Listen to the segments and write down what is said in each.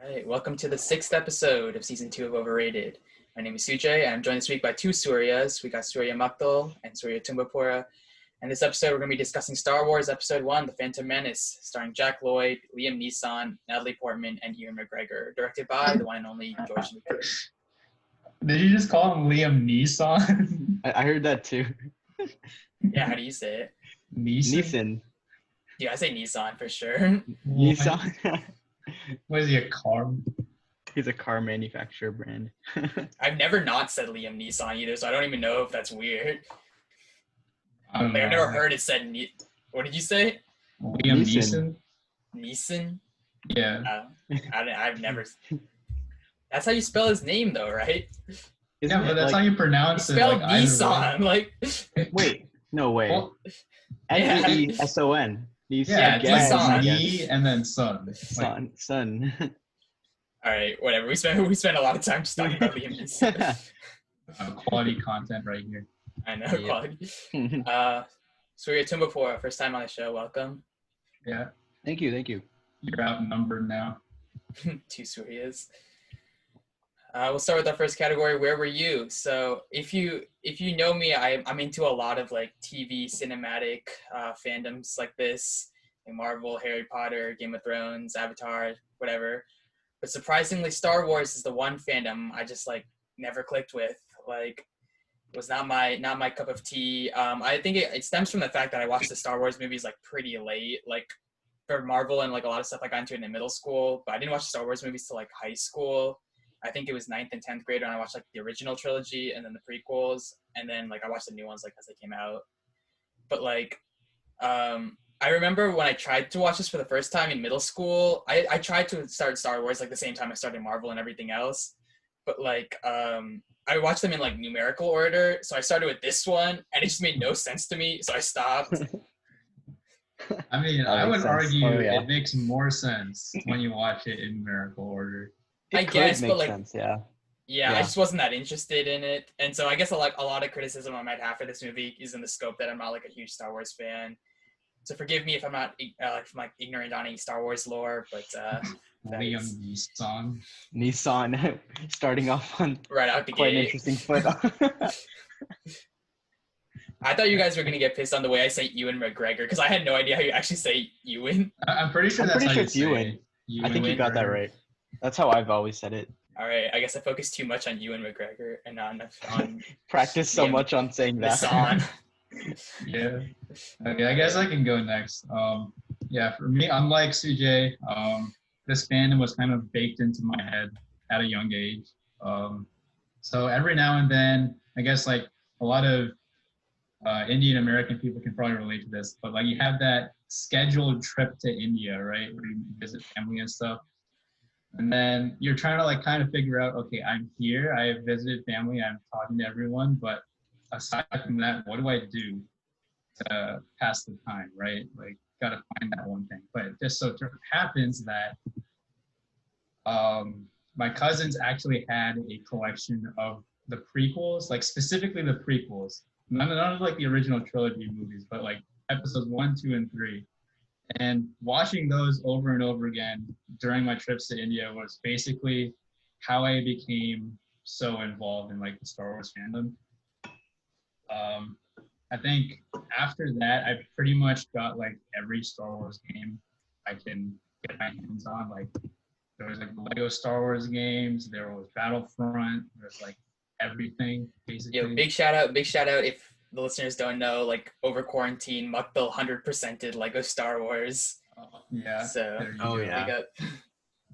All right, welcome to the 6th episode of season 2 of Overrated. My name is Sujay, and I'm joined this week by two Suryas. We got Surya Makthal and Surya Tumbapura. And this episode, we're going to be discussing Star Wars Episode 1, The Phantom Menace, starring Jake Llyod, Liam Neeson, Natalie Portman, and Ewan McGregor, directed by the one and only George Lucas. Did you just call him Liam Neeson? I heard that too. Yeah, how do you say it? Neeson. Yeah, I say Neeson for sure. Neeson. What is he, a car? He's a car manufacturer brand. I've never not said Liam Neeson either, so I don't even know if that's weird. I don't know. I've never heard it said What did you say? Liam Neeson? Neeson? Yeah. I've never... That's how you spell his name, though, right? Yeah, but that's how you pronounce it. Spell like, Neeson, like... Wait, no way. Well, Neeson. yeah, it's like E and then son. Son. All right, whatever. We spent a lot of time just talking about Liam Neeson. Quality content right here. I know, quality. Surya Tumbapura, first time on the show. Welcome. Yeah. Thank you. You're outnumbered now. Two Suryas. We'll start with our first category. Where were you? So if you know me, I'm into a lot of like TV cinematic fandoms like this, like Marvel, Harry Potter, Game of Thrones, Avatar, whatever. But surprisingly, Star Wars is the one fandom I just like never clicked with. Like, it was not my cup of tea. I think it stems from the fact that I watched the Star Wars movies like pretty late. Like for Marvel and like a lot of stuff I got into it in middle school, but I didn't watch Star Wars movies till like high school. I think it was 9th and 10th grade when I watched like the original trilogy and then the prequels, and then like I watched the new ones like as they came out. But like, I remember when I tried to watch this for the first time in middle school, I tried to start Star Wars like the same time I started Marvel and everything else. But like, I watched them in like numerical order, so I started with this one, and it just made no sense to me, so I stopped. I mean, I would argue it makes more sense when you watch it in numerical order. I guess, but like, sense, yeah, I just wasn't that interested in it, and so I guess a lot of criticism I might have for this movie is in the scope that I'm not like a huge Star Wars fan. So forgive me if I'm not if I'm like ignorant on any Star Wars lore, but Liam Neeson starting off on right out the quite gate. An interesting foot. I thought you guys were gonna get pissed on the way I say Ewan McGregor because I had no idea how you actually say Ewan. I'm pretty sure it's Ewan. I think you got that right. That's how I've always said it. All right, I guess I focused too much on Ewan McGregor and not enough on practice so much on saying that. Yeah. Okay, I guess I can go next. Yeah, for me, unlike Sujay, this fandom was kind of baked into my head at a young age. So every now and then, I guess like a lot of Indian American people can probably relate to this, but like you have that scheduled trip to India, right, where you visit family and stuff. And then you're trying to like kind of figure out, okay, I'm here, I have visited family, I'm talking to everyone, but aside from that, what do I do to pass the time, right? Like, gotta find that one thing. But it just so happens that my cousins actually had a collection of the prequels, like specifically the prequels. None of like the original trilogy movies, but like episodes 1, 2, and 3. And watching those over and over again during my trips to India was basically how I became so involved in like the Star Wars fandom. I think after that, I pretty much got like every Star Wars game I can get my hands on. Like there was like Lego Star Wars games, there was Battlefront, there's like everything basically. Yo, big shout out if the listeners don't know, like over quarantine, Makthal 100%ed Lego Star Wars. Yeah. So, yeah.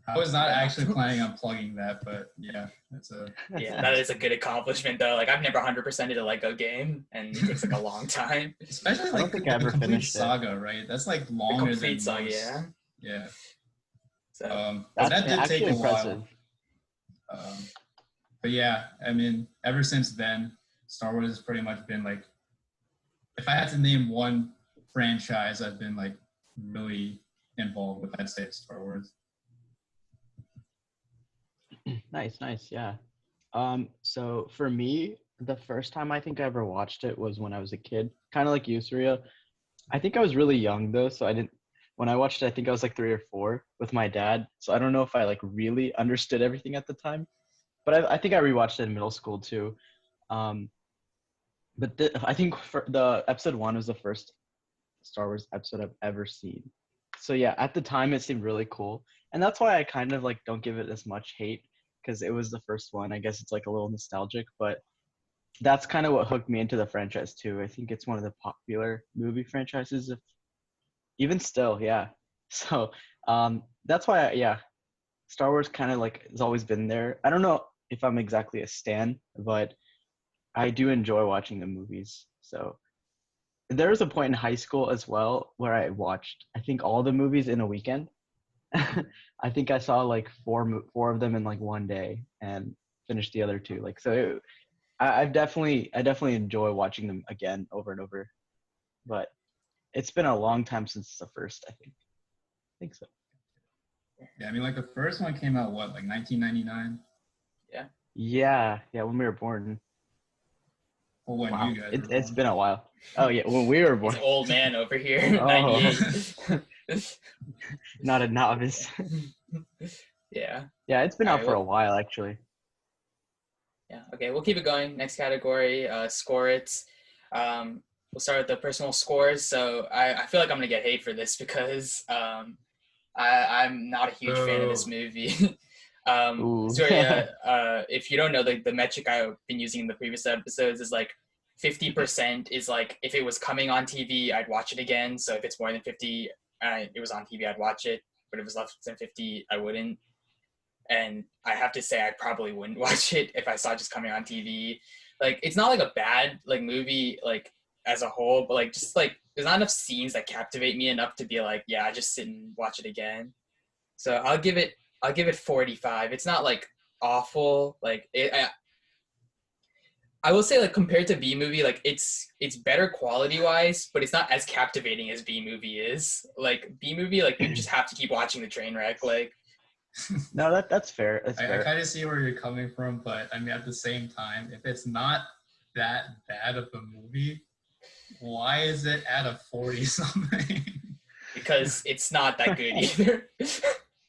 I was not actually planning on plugging that, but yeah, that is a good accomplishment though. Like I've never 100%ed a Lego game, and it takes like a long time. Especially like the complete saga, right? That's like longer than most. Saga, yeah. So that did take a impressive. while. But yeah, I mean, ever since then, Star Wars has pretty much been like, if I had to name one franchise I've been like really involved with, I'd say it's Star Wars. Nice, yeah. So for me, the first time I think I ever watched it was when I was a kid, kind of like you, Surya. I think I was really young though, so I didn't when I watched it, I think I was like 3 or 4 with my dad. So I don't know if I like really understood everything at the time. But I think I rewatched it in middle school too. Um, but I think for the episode 1 was the first Star Wars episode I've ever seen. So yeah, at the time it seemed really cool, and that's why I kind of like don't give it as much hate because it was the first one. I guess it's like a little nostalgic, but that's kind of what hooked me into the franchise too. I think it's one of the popular movie franchises, if even still, yeah. So that's why, yeah, Star Wars kind of like has always been there. I don't know if I'm exactly a stan, but I do enjoy watching the movies. So there was a point in high school as well where I watched, I think, all the movies in a weekend. I think I saw like four of them in like one day and finished the other two. Like so, I definitely enjoy watching them again over and over. But it's been a long time since the first. I think so. Yeah, I mean, like the first one came out what, like 1999? Yeah. Yeah, when we were born. Well, when Wow, you guys were it's born. been a while. Oh yeah, when we were born. He's old man over here. Oh. 98. Not a novice. Yeah. Yeah, it's been All out right, for well- a while actually. Yeah. Okay, we'll keep it going. Next category, score it. We'll start with the personal scores. So I feel like I'm gonna get hate for this because I'm not a huge fan of this movie. Ooh. Surya, if you don't know, the metric I've been using in the previous episodes is like 50% is like if it was coming on TV, I'd watch it again. So if it's more than 50, it was on TV, I'd watch it. But if it was less than 50, I wouldn't. And I have to say, I probably wouldn't watch it if I saw it just coming on TV. Like, it's not like a bad like movie like as a whole, but like just like there's not enough scenes that captivate me enough to be like, yeah, I just sit and watch it again. So I'll give it 45. It's not like awful. Like I will say like compared to B movie, like it's better quality wise, but it's not as captivating as B movie is. Like B movie, like you just have to keep watching the train wreck. Like No, that's fair. That's I fair. kind of see where you're coming from, but I mean, at the same time, if it's not that bad of a movie, why is it at a 40 something? because it's not that good either.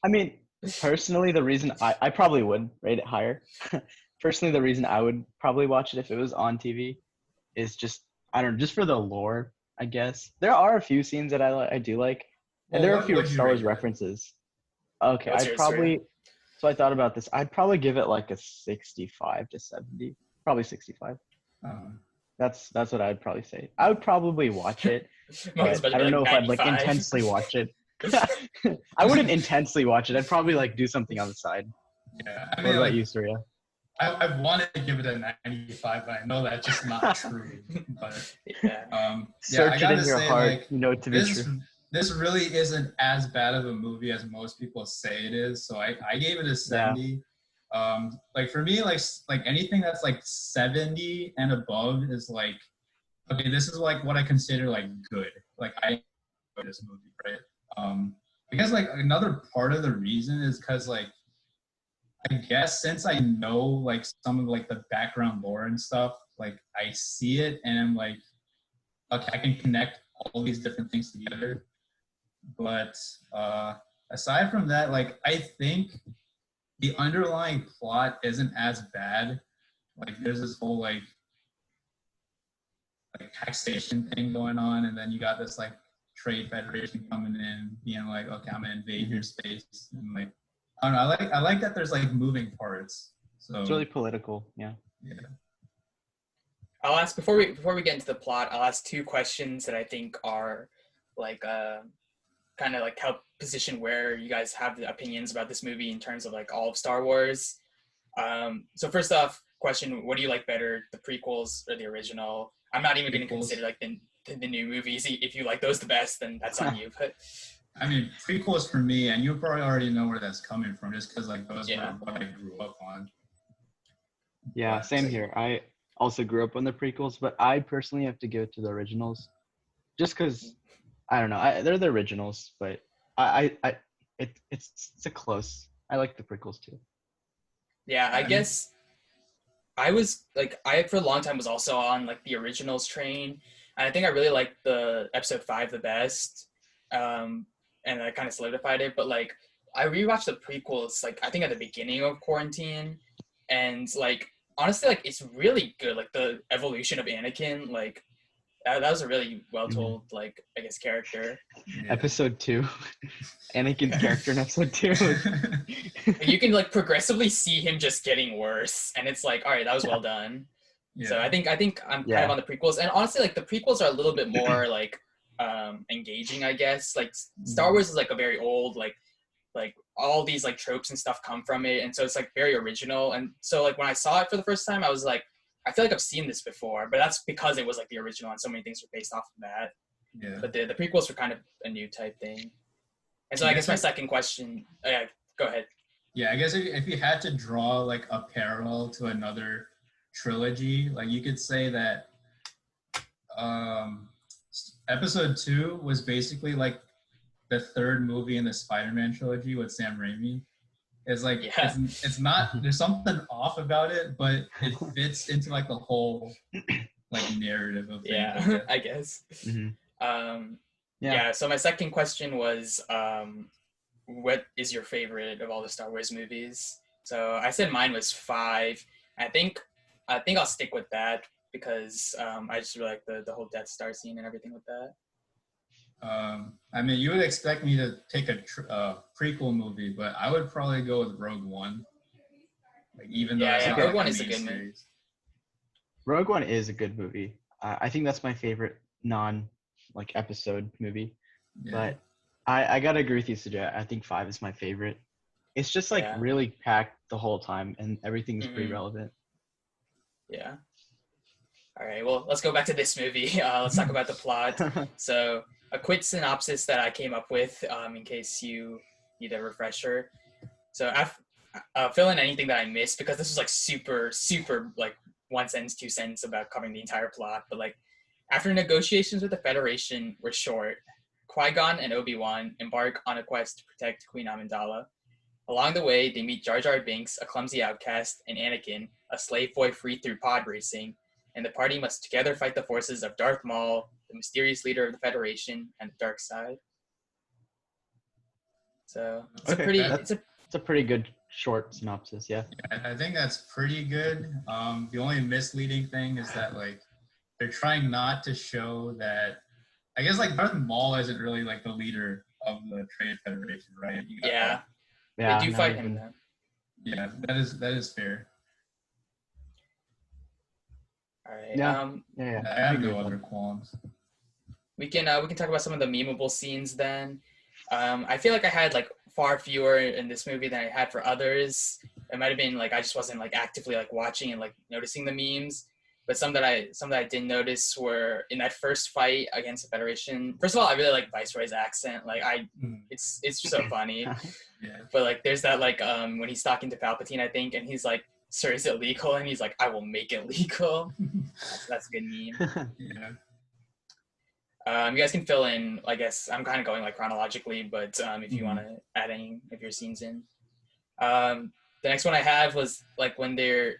I mean, personally, the reason I probably would rate it higher. Personally, the reason I would probably watch it if it was on TV is just, I don't know, just for the lore, I guess. There are a few scenes that I do like, and there are a what few would you Star Wars rate it? references. Okay, What's I'd yours, probably, so I thought about this. I'd probably give it like a 65 to 70. Probably 65. That's what I'd probably say. I would probably watch it, Mine's but about to I be don't know if I'd like 95. intensely watch it. I wouldn't intensely watch it. I'd probably like do something on the side. Yeah, I What mean, about like, you, Surya? I wanted to give it a 95, but I know that's just not true. But Yeah. yeah, Search I it gotta in your say, heart. like, You know it to be this true. this really isn't as bad of a movie as most people say it is. So I gave it a 70. Like for me, like anything that's like 70 and above is like, okay, this is like what I consider like good. Like I enjoy this movie, right? I guess like another part of the reason is because like I guess since I know like some of like the background lore and stuff, like I see it and I'm like, okay, I can connect all these different things together. But aside from that, like I think the underlying plot isn't as bad. Like there's this whole like taxation thing going on, and then you got this like trade federation coming in, being like, okay, I'm gonna invade your space, and like I don't know. I like that there's like moving parts. So It's really political. Yeah. yeah. I'll ask before we get into the plot. I'll ask two questions that I think are like kind of like help position where you guys have the opinions about this movie in terms of like all of Star Wars. So first off, question: what do you like better, the prequels or the original? I'm not even going to Prequels. consider like the new movies. If you like those the best, then that's on you. But I mean, prequels for me, and you probably already know where that's coming from, just because like those Yeah. were what I grew up on. Yeah, But- same here. I also grew up on the prequels, but I personally have to give it to the originals, just because I don't know. They're the originals, but it's a close. I like the prequels too. yeah, I I mean- guess I for a long time was also on like the originals train, and I think I really liked the episode 5 the best. and that kind of solidified it. But like I rewatched the prequels like I think at the beginning of quarantine, and like honestly like it's really good. Like the evolution of Anakin, like that was a really well told like I guess character. Yeah. Episode 2, Anakin's character in episode 2. You can like progressively see him just getting worse, and it's like all right, that was well done. Yeah. So I think I'm kind of on the prequels, and honestly like the prequels are a little bit more like engaging, I guess. Like Star Wars is like a very old like all these like tropes and stuff come from it, and so it's like very original. And so like when I saw it for the first time, I was like, I feel like I've seen this before, but that's because it was like the original and so many things were based off of that. Yeah. But the prequels were kind of a new type thing. And so I guess my second question, yeah, go ahead. Yeah, I guess if you had to draw like a parallel to another trilogy, like you could say that episode 2 was basically like the third movie in the Spider-Man trilogy with Sam Raimi. It's like it's not, there's something off about it, but it fits into like the whole like narrative of things. Yeah, I guess. Yeah, so my second question was what is your favorite of all the Star Wars movies? So I said mine was 5. I think I'll stick with that because I just really like the whole Death Star scene and everything with that. I mean, you would expect me to take a prequel movie, but I would probably go with Rogue One. Like even though Rogue One is a good movie. Rogue One is a good movie. I think that's my favorite like episode movie. Yeah. But I gotta agree with you, Sujay. I think 5 is my favorite. It's just like really packed the whole time, and everything's pretty relevant. Yeah. All right. Well, let's go back to this movie. Let's talk about the plot. So, a quick synopsis that I came up with, in case you need a refresher. So, fill in anything that I missed because this was like super like 1 sentence, 2 sentences about covering the entire plot. But like, after negotiations with the Federation were short, Qui-Gon and Obi-Wan embark on a quest to protect Queen Amidala. Along the way, they meet Jar Jar Binks, a clumsy outcast, and Anakin, a slave boy freed through pod racing, and the party must together fight the forces of Darth Maul, the mysterious leader of the Federation, and the dark side. So it's a pretty good short synopsis, yeah. I think that's pretty good. The only misleading thing is that like they're trying not to show that. I guess like Darth Maul isn't really like the leader of the Trade Federation, right? Yeah, they do fight him though. Yeah, that is fair. All right. Yeah. I have no other qualms. We can talk about some of the memeable scenes then. I feel like I had like far fewer in this movie than I had for others. It might have been like I just wasn't like actively like watching and like noticing the memes. But some that I didn't notice were in that first fight against the Federation. First of all, I really like Viceroy's accent. Like it's so funny. Yeah. But like there's that like when he's talking to Palpatine, I think, and he's like, "Sir, is it legal?" And he's like, "I will make it legal." That's a good meme. Yeah. You guys can fill in. I guess I'm kind of going like chronologically, but if you want to add any of your scenes in. The next one I have was like when they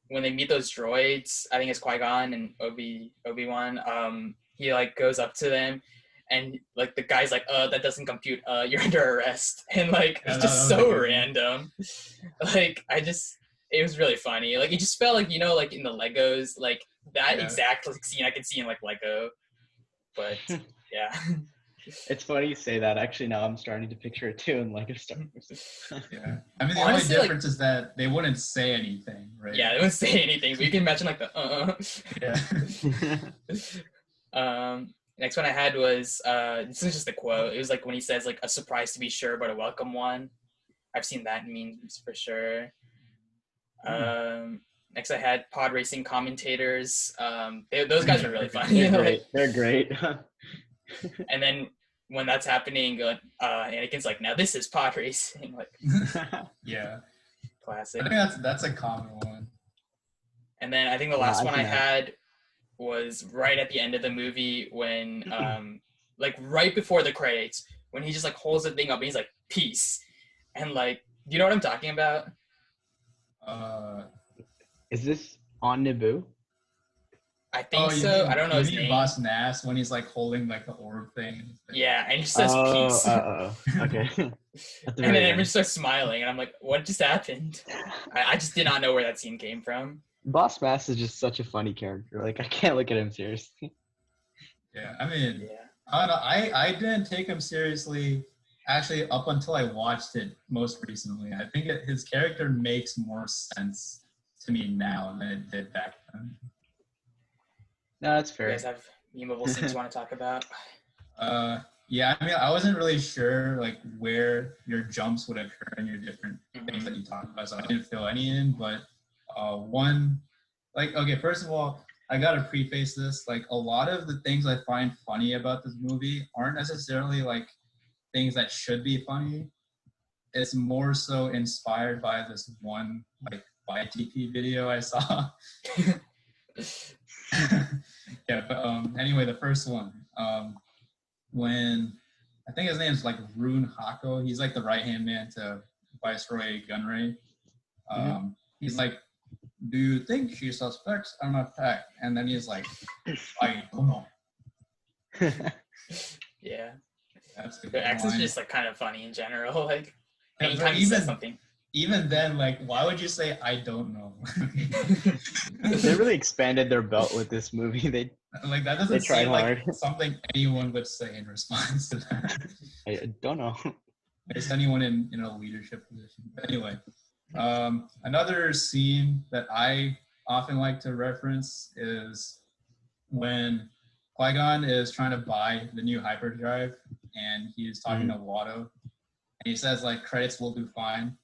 meet those droids. I think it's Qui-Gon and Obi-Wan. He like goes up to them, and like the guy's like, that doesn't compute. You're under arrest." And like it's just so random. Like it was really funny. Like it just felt like like in the Legos, like that exact scene I could see in like Lego. But yeah. It's funny you say that. Actually, now I'm starting to picture it too in Lego Star Wars. Yeah. I mean, the honestly, only difference is that they wouldn't say anything, right? Yeah, they wouldn't say anything, but you can imagine like the Yeah. Next one I had was this is just a quote. It was like when he says like a surprise to be sure, but a welcome one. I've seen that in memes for sure. Next I had pod racing commentators. Those guys are really funny. They're great. And then when that's happening, Anakin's like, "Now this is pod racing." Like, yeah, classic. I think that's a common one. And then I think the last one I had was right at the end of the movie when, like right before the credits, when he just like holds the thing up and he's like, "Peace," and like, do you know what I'm talking about? Is this on Naboo? I think you so. mean I don't know you his mean name. Boss Nass when he's like holding like the orb thing? Yeah, and he says peace. Okay. At the And then very everyone end. starts smiling, and I'm like, what just happened? I just did not know where that scene came from. Boss Bass is just such a funny character. Like I can't look at him seriously. Yeah, I mean, Yeah. I don't know. I didn't take him seriously actually up until I watched it most recently. I think his character makes more sense to me now than it did back then. No, that's You fair. guys have memeable scenes you want to talk about? Yeah, I mean, I wasn't really sure like where your jumps would occur in your different things that you talked about, so I didn't fill any in. But one, like, okay, first of all, I gotta preface this. Like, a lot of the things I find funny about this movie aren't necessarily like things that should be funny. It's more so inspired by this one like YTP video I saw. Yeah, but anyway, the first one, when I think his name's like Rune Hako, he's like the right hand man to Viceroy Gunray. He's like, "Do you think she suspects I'm a pack?" And then he's like, "I don't know." Yeah. That's the Their accent's line. just like kind of funny in general. Like Yeah, anytime but he says something. even then, like, why would you say "I don't know"? They really expanded their belt with this movie. They Like that They doesn't tried seem like hard. something anyone would say in response to that. I don't know. It's anyone in a leadership position. But anyway, another scene that I often like to reference is when Qui-Gon is trying to buy the new hyperdrive, and he's talking to Watto, and he says like credits will do fine,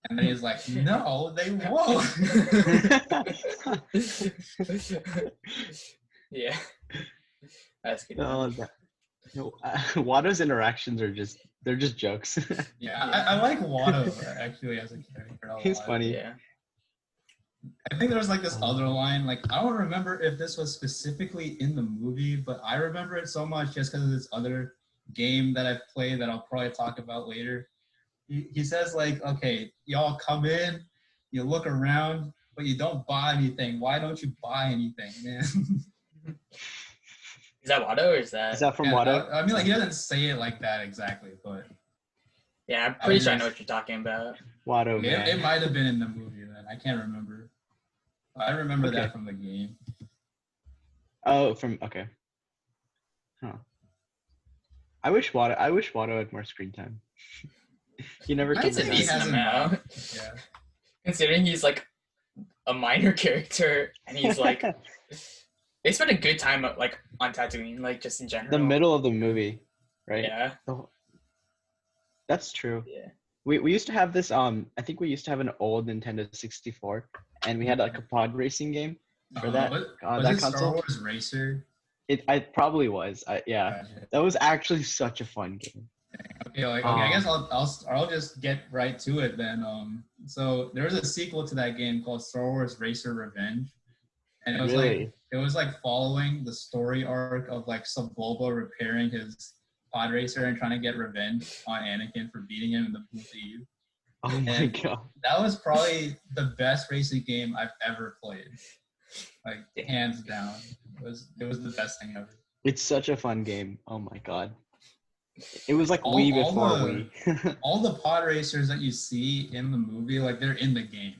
and then he's like, no, they won't. Yeah. That's good. Watto's interactions are they're just jokes. Yeah, I like Watto actually as a character a lot. He's funny. Yeah. I think there was like this other line, like I don't remember if this was specifically in the movie, but I remember it so much just because of this other game that I've played that I'll probably talk about later. He says like, okay, y'all come in, you look around, but you don't buy anything. Why don't you buy anything, man? Is that Watto or is that? Is that from Yeah, Watto? I mean, like he doesn't say it like that exactly, but Yeah, I'm pretty sure I know what you're talking about. Watto, man. it might have been in the movie then. I can't remember. I remember that from the game. Oh, okay. Huh. I wish Watto had more screen time. He never It's comes a decent amount. Yeah. Considering he's like a minor character and he's like they spent a good time like on Tatooine, like just in general. The middle of the movie, right? Yeah. That's true. Yeah. We used to have this I think we used to have an old Nintendo 64 and we had like a pod racing game for that Was that it console. Star Wars Racer? I probably was. Yeah. Gotcha. That was actually such a fun game. Okay, I guess I'll just get right to it then. So there was a sequel to that game called Star Wars Racer Revenge, and it was like following the story arc of like Sebulba repairing his pod racer and trying to get revenge on Anakin for beating him in the Blue Eve. Oh my god! That was probably the best racing game I've ever played, like hands down. It was the best thing ever. It's such a fun game. Oh my god! It was like Wii before Wii. All the pod racers that you see in the movie, like they're in the game.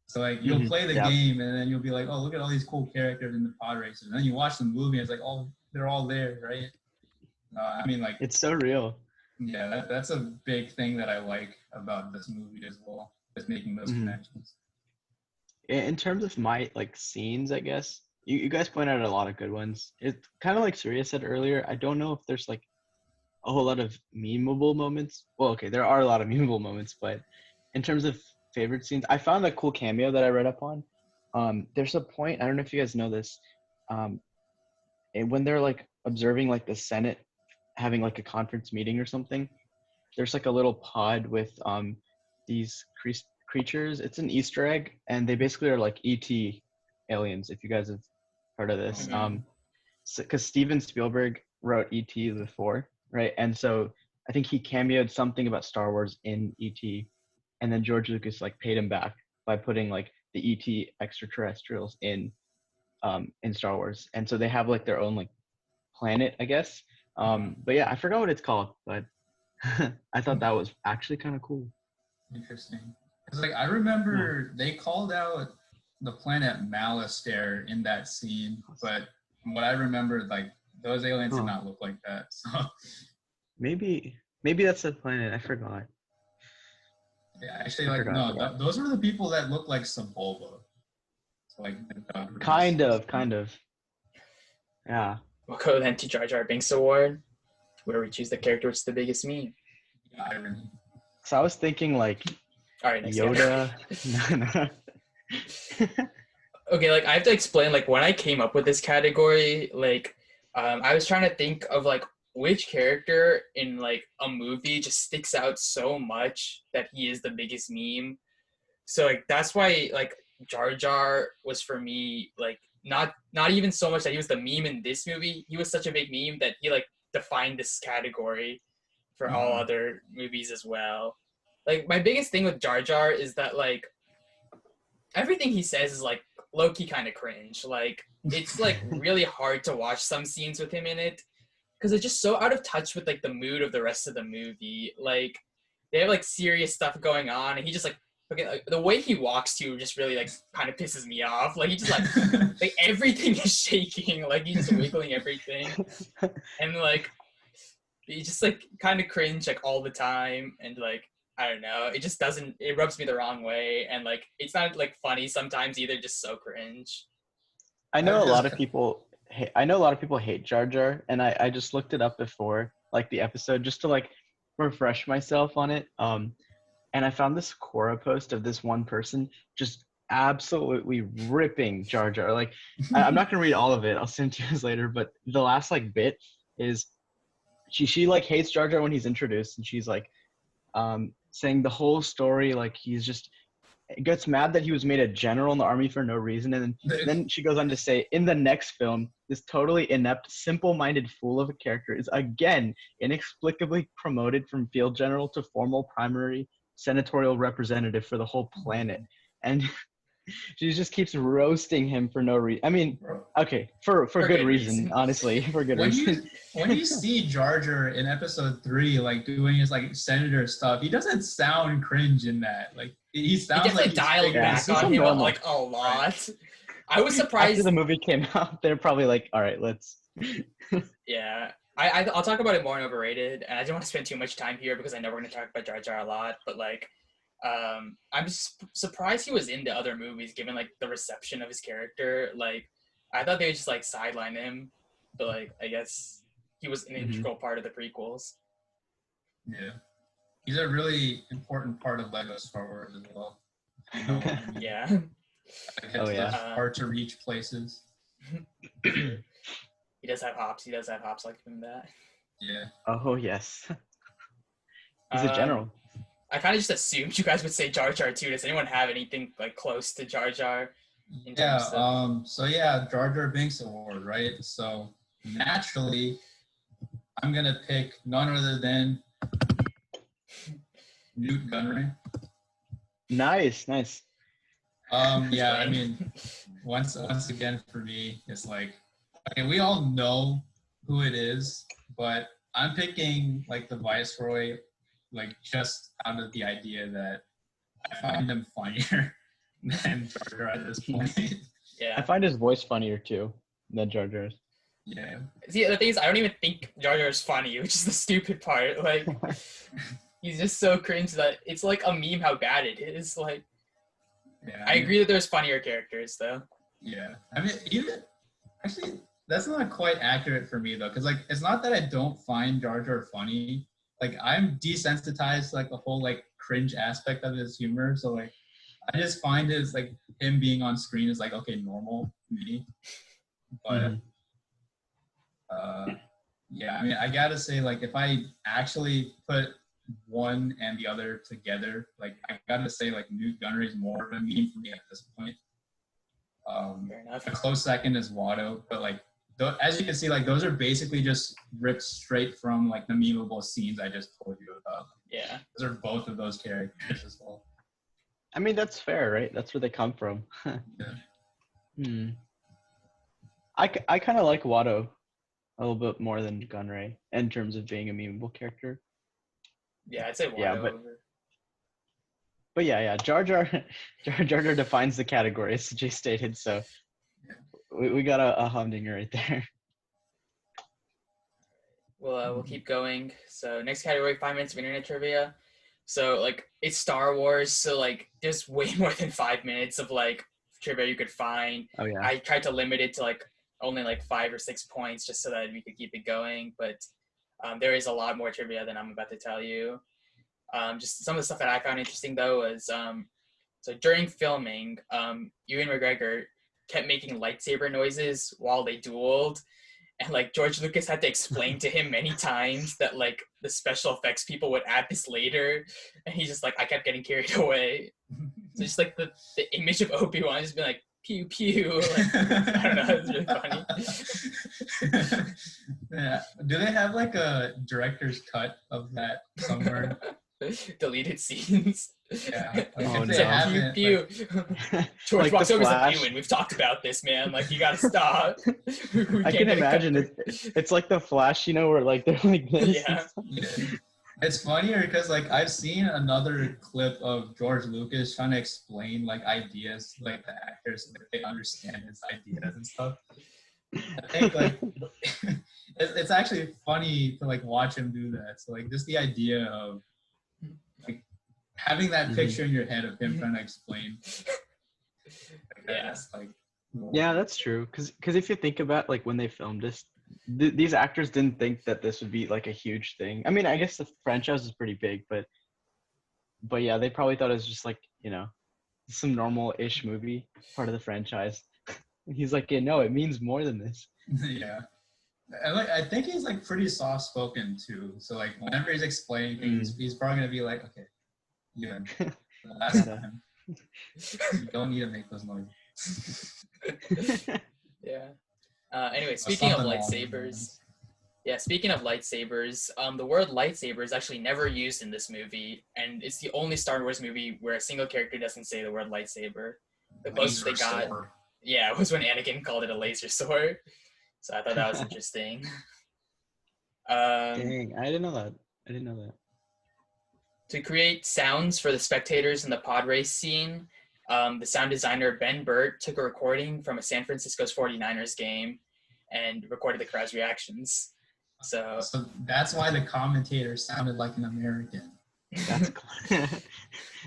So like you'll play the game and then you'll be like, oh, look at all these cool characters in the pod racers. And then you watch the movie and it's like, oh, they're all there, right? I mean, like it's so real. Yeah, that's a big thing that I like about this movie as well, is making those connections. In terms of my like scenes, I guess you guys pointed out a lot of good ones. It's kind of like Surya said earlier. I don't know if there's like a whole lot of memeable moments. Well, okay, there are a lot of memeable moments, but in terms of favorite scenes, I found a cool cameo that I read up on. There's a point, I don't know if you guys know this, and when they're like observing like the Senate having like a conference meeting or something, there's like a little pod with these creatures. It's an Easter egg, and they basically are like ET aliens, if you guys have heard of this. Because Steven Spielberg wrote ET before, right? And so I think he cameoed something about Star Wars in ET, and then George Lucas like paid him back by putting like the ET extraterrestrials in in Star Wars, and so they have like their own like planet, I guess. But yeah, I forgot what it's called, but I thought that was actually kind of cool. Interesting. It's like I remember they called out the planet Malastare in that scene, but from what I remember, like those aliens did not look like that. So maybe that's the planet. I forgot. yeah, actually, like no, those were the people that looked like Sebulba. So, like kind of. Yeah. We'll go then to Jar Jar Binks Award, where we choose the character which is the biggest meme. Yeah, irony. So I was thinking like Yoda. Okay, like I have to explain, like when I came up with this category, like I was trying to think of like which character in like a movie just sticks out so much that he is the biggest meme. So like that's why like Jar Jar was for me like not even so much that he was the meme in this movie. He was such a big meme that he like defined this category for all other movies as well. Like my biggest thing with Jar Jar is that like everything he says is like low-key kind of cringe. Like it's like really hard to watch some scenes with him in it because it's just so out of touch with like the mood of the rest of the movie. Like they have like serious stuff going on and he just like the way he walks too just really like kind of pisses me off. Like he just like everything is shaking, like he's just wiggling everything, and like he just like kind of cringe like all the time, and like I don't know, it rubs me the wrong way, and like it's not like funny sometimes either, just so cringe. I know a lot of people hate Jar Jar, and I just looked it up before like the episode just to like refresh myself on it. And I found this Quora post of this one person just absolutely ripping Jar Jar. Like, I'm not gonna read all of it. I'll send it to you guys later. But the last like bit is she like hates Jar Jar when he's introduced, and she's like saying the whole story. Like he's just gets mad that he was made a general in the army for no reason, and then she goes on to say, in the next film, this totally inept, simple-minded fool of a character is again inexplicably promoted from field general to formal primary senatorial representative for the whole planet, and she just keeps roasting him for no reason. I mean, okay, for good reason, honestly, for good reason. When you see Jar Jar in episode 3, like doing his like senator stuff, he doesn't sound cringe in that. Like he sounds like he's dialed back on him like a lot. Right. I was surprised after the movie came out. They're probably like, all right, let's. Yeah. I'll talk about it more in Overrated, and I don't want to spend too much time here because I know we're going to talk about Jar Jar a lot, but like I'm just surprised he was into other movies given like the reception of his character. Like I thought they would just like sideline him, but like I guess he was an integral part of the prequels. Yeah. He's a really important part of Lego Star Wars as well. Yeah. Hard to reach places. He does have hops. He does have hops like him that. Yeah. Oh yes. He's a general. I kind of just assumed you guys would say Jar Jar too. Does anyone have anything like close to Jar Jar? So yeah, Jar Jar Binks Award, right? So naturally, I'm gonna pick none other than Newt Gunray. Nice. Yeah, I mean, once again for me, it's like, okay, we all know who it is, but I'm picking like the Viceroy, like just out of the idea that I find him funnier than Jar Jar at this point. Yeah, I find his voice funnier too than Jar Jar's. Yeah. See, the thing is, I don't even think Jar Jar is funny, which is the stupid part. Like, he's just so cringe that it's like a meme how bad it is. Like, yeah, I agree that there's funnier characters though. Yeah, I mean, actually, that's not quite accurate for me though, because like it's not that I don't find Jar Jar funny. Like I'm desensitized to like the whole like cringe aspect of his humor. So like I just find his like him being on screen is like okay, normal to me. But yeah, I mean I gotta say like if I actually put one and the other together, like I gotta say like Newt Gunray is more of a meme for me at this point. A close second is Watto, but like as you can see, like those are basically just ripped straight from like the memeable scenes I just told you about. Yeah, those are both of those characters as well. I mean that's fair, right? That's where they come from. Yeah. I kind of like Watto a little bit more than Gunray in terms of being a memeable character. Yeah, I'd say Watto Yeah, over. But yeah, Jar Jar defines the category, as Jay stated. So we got a humdinger right there. We'll keep going. So next category, 5 minutes of internet trivia. So like it's Star Wars, so like there's way more than 5 minutes of like trivia you could find. Oh yeah. I tried to limit it to like only like 5 or 6 points just so that we could keep it going. But there is a lot more trivia than I'm about to tell you. Just some of the stuff that I found interesting though was so during filming, Ewan McGregor kept making lightsaber noises while they dueled. And like George Lucas had to explain to him many times that like the special effects people would add this later, and he's just like, I kept getting carried away. So just like the image of Obi-Wan just being like pew pew. Like, I don't know, it's really funny. Yeah. Do they have like a director's cut of that somewhere? Deleted scenes. Yeah. Like, Oh, if no. they haven't, Pew, like, George Like walks the over and Flash. like, Ewan, we've talked about this, man. Like, you gotta stop. We I can't can get a imagine cut. it's like the Flash, where like they're like this. Yeah. yeah. It's funnier because like I've seen another clip of George Lucas trying to explain like ideas to, like the actors so that they understand his ideas and stuff. I think like it's actually funny to like watch him do that. So like just the idea of like having that picture in your head of him trying to explain. Like, Yeah. that's, like, Yeah, that's true. Because if you think about like when they filmed this, these actors didn't think that this would be like a huge thing. I mean, I guess the franchise is pretty big, but yeah, they probably thought it was just like some normal-ish movie, part of the franchise. And he's like, yeah, no, it means more than this. yeah. And like I think he's like pretty soft spoken too. So like whenever he's explaining things, he's probably gonna be like, okay, Ewan, the last time. You don't need to make those noises. Yeah. Anyway, speaking of lightsabers, the word lightsaber is actually never used in this movie, and it's the only Star Wars movie where a single character doesn't say the word lightsaber. The closest they got, yeah, was when Anakin called it a laser sword. So I thought that was interesting. Dang, I didn't know that. To create sounds for the spectators in the pod race scene, the sound designer Ben Burt took a recording from a San Francisco's 49ers game and recorded the crowd's reactions. So that's why the commentator sounded like an American. That's cool.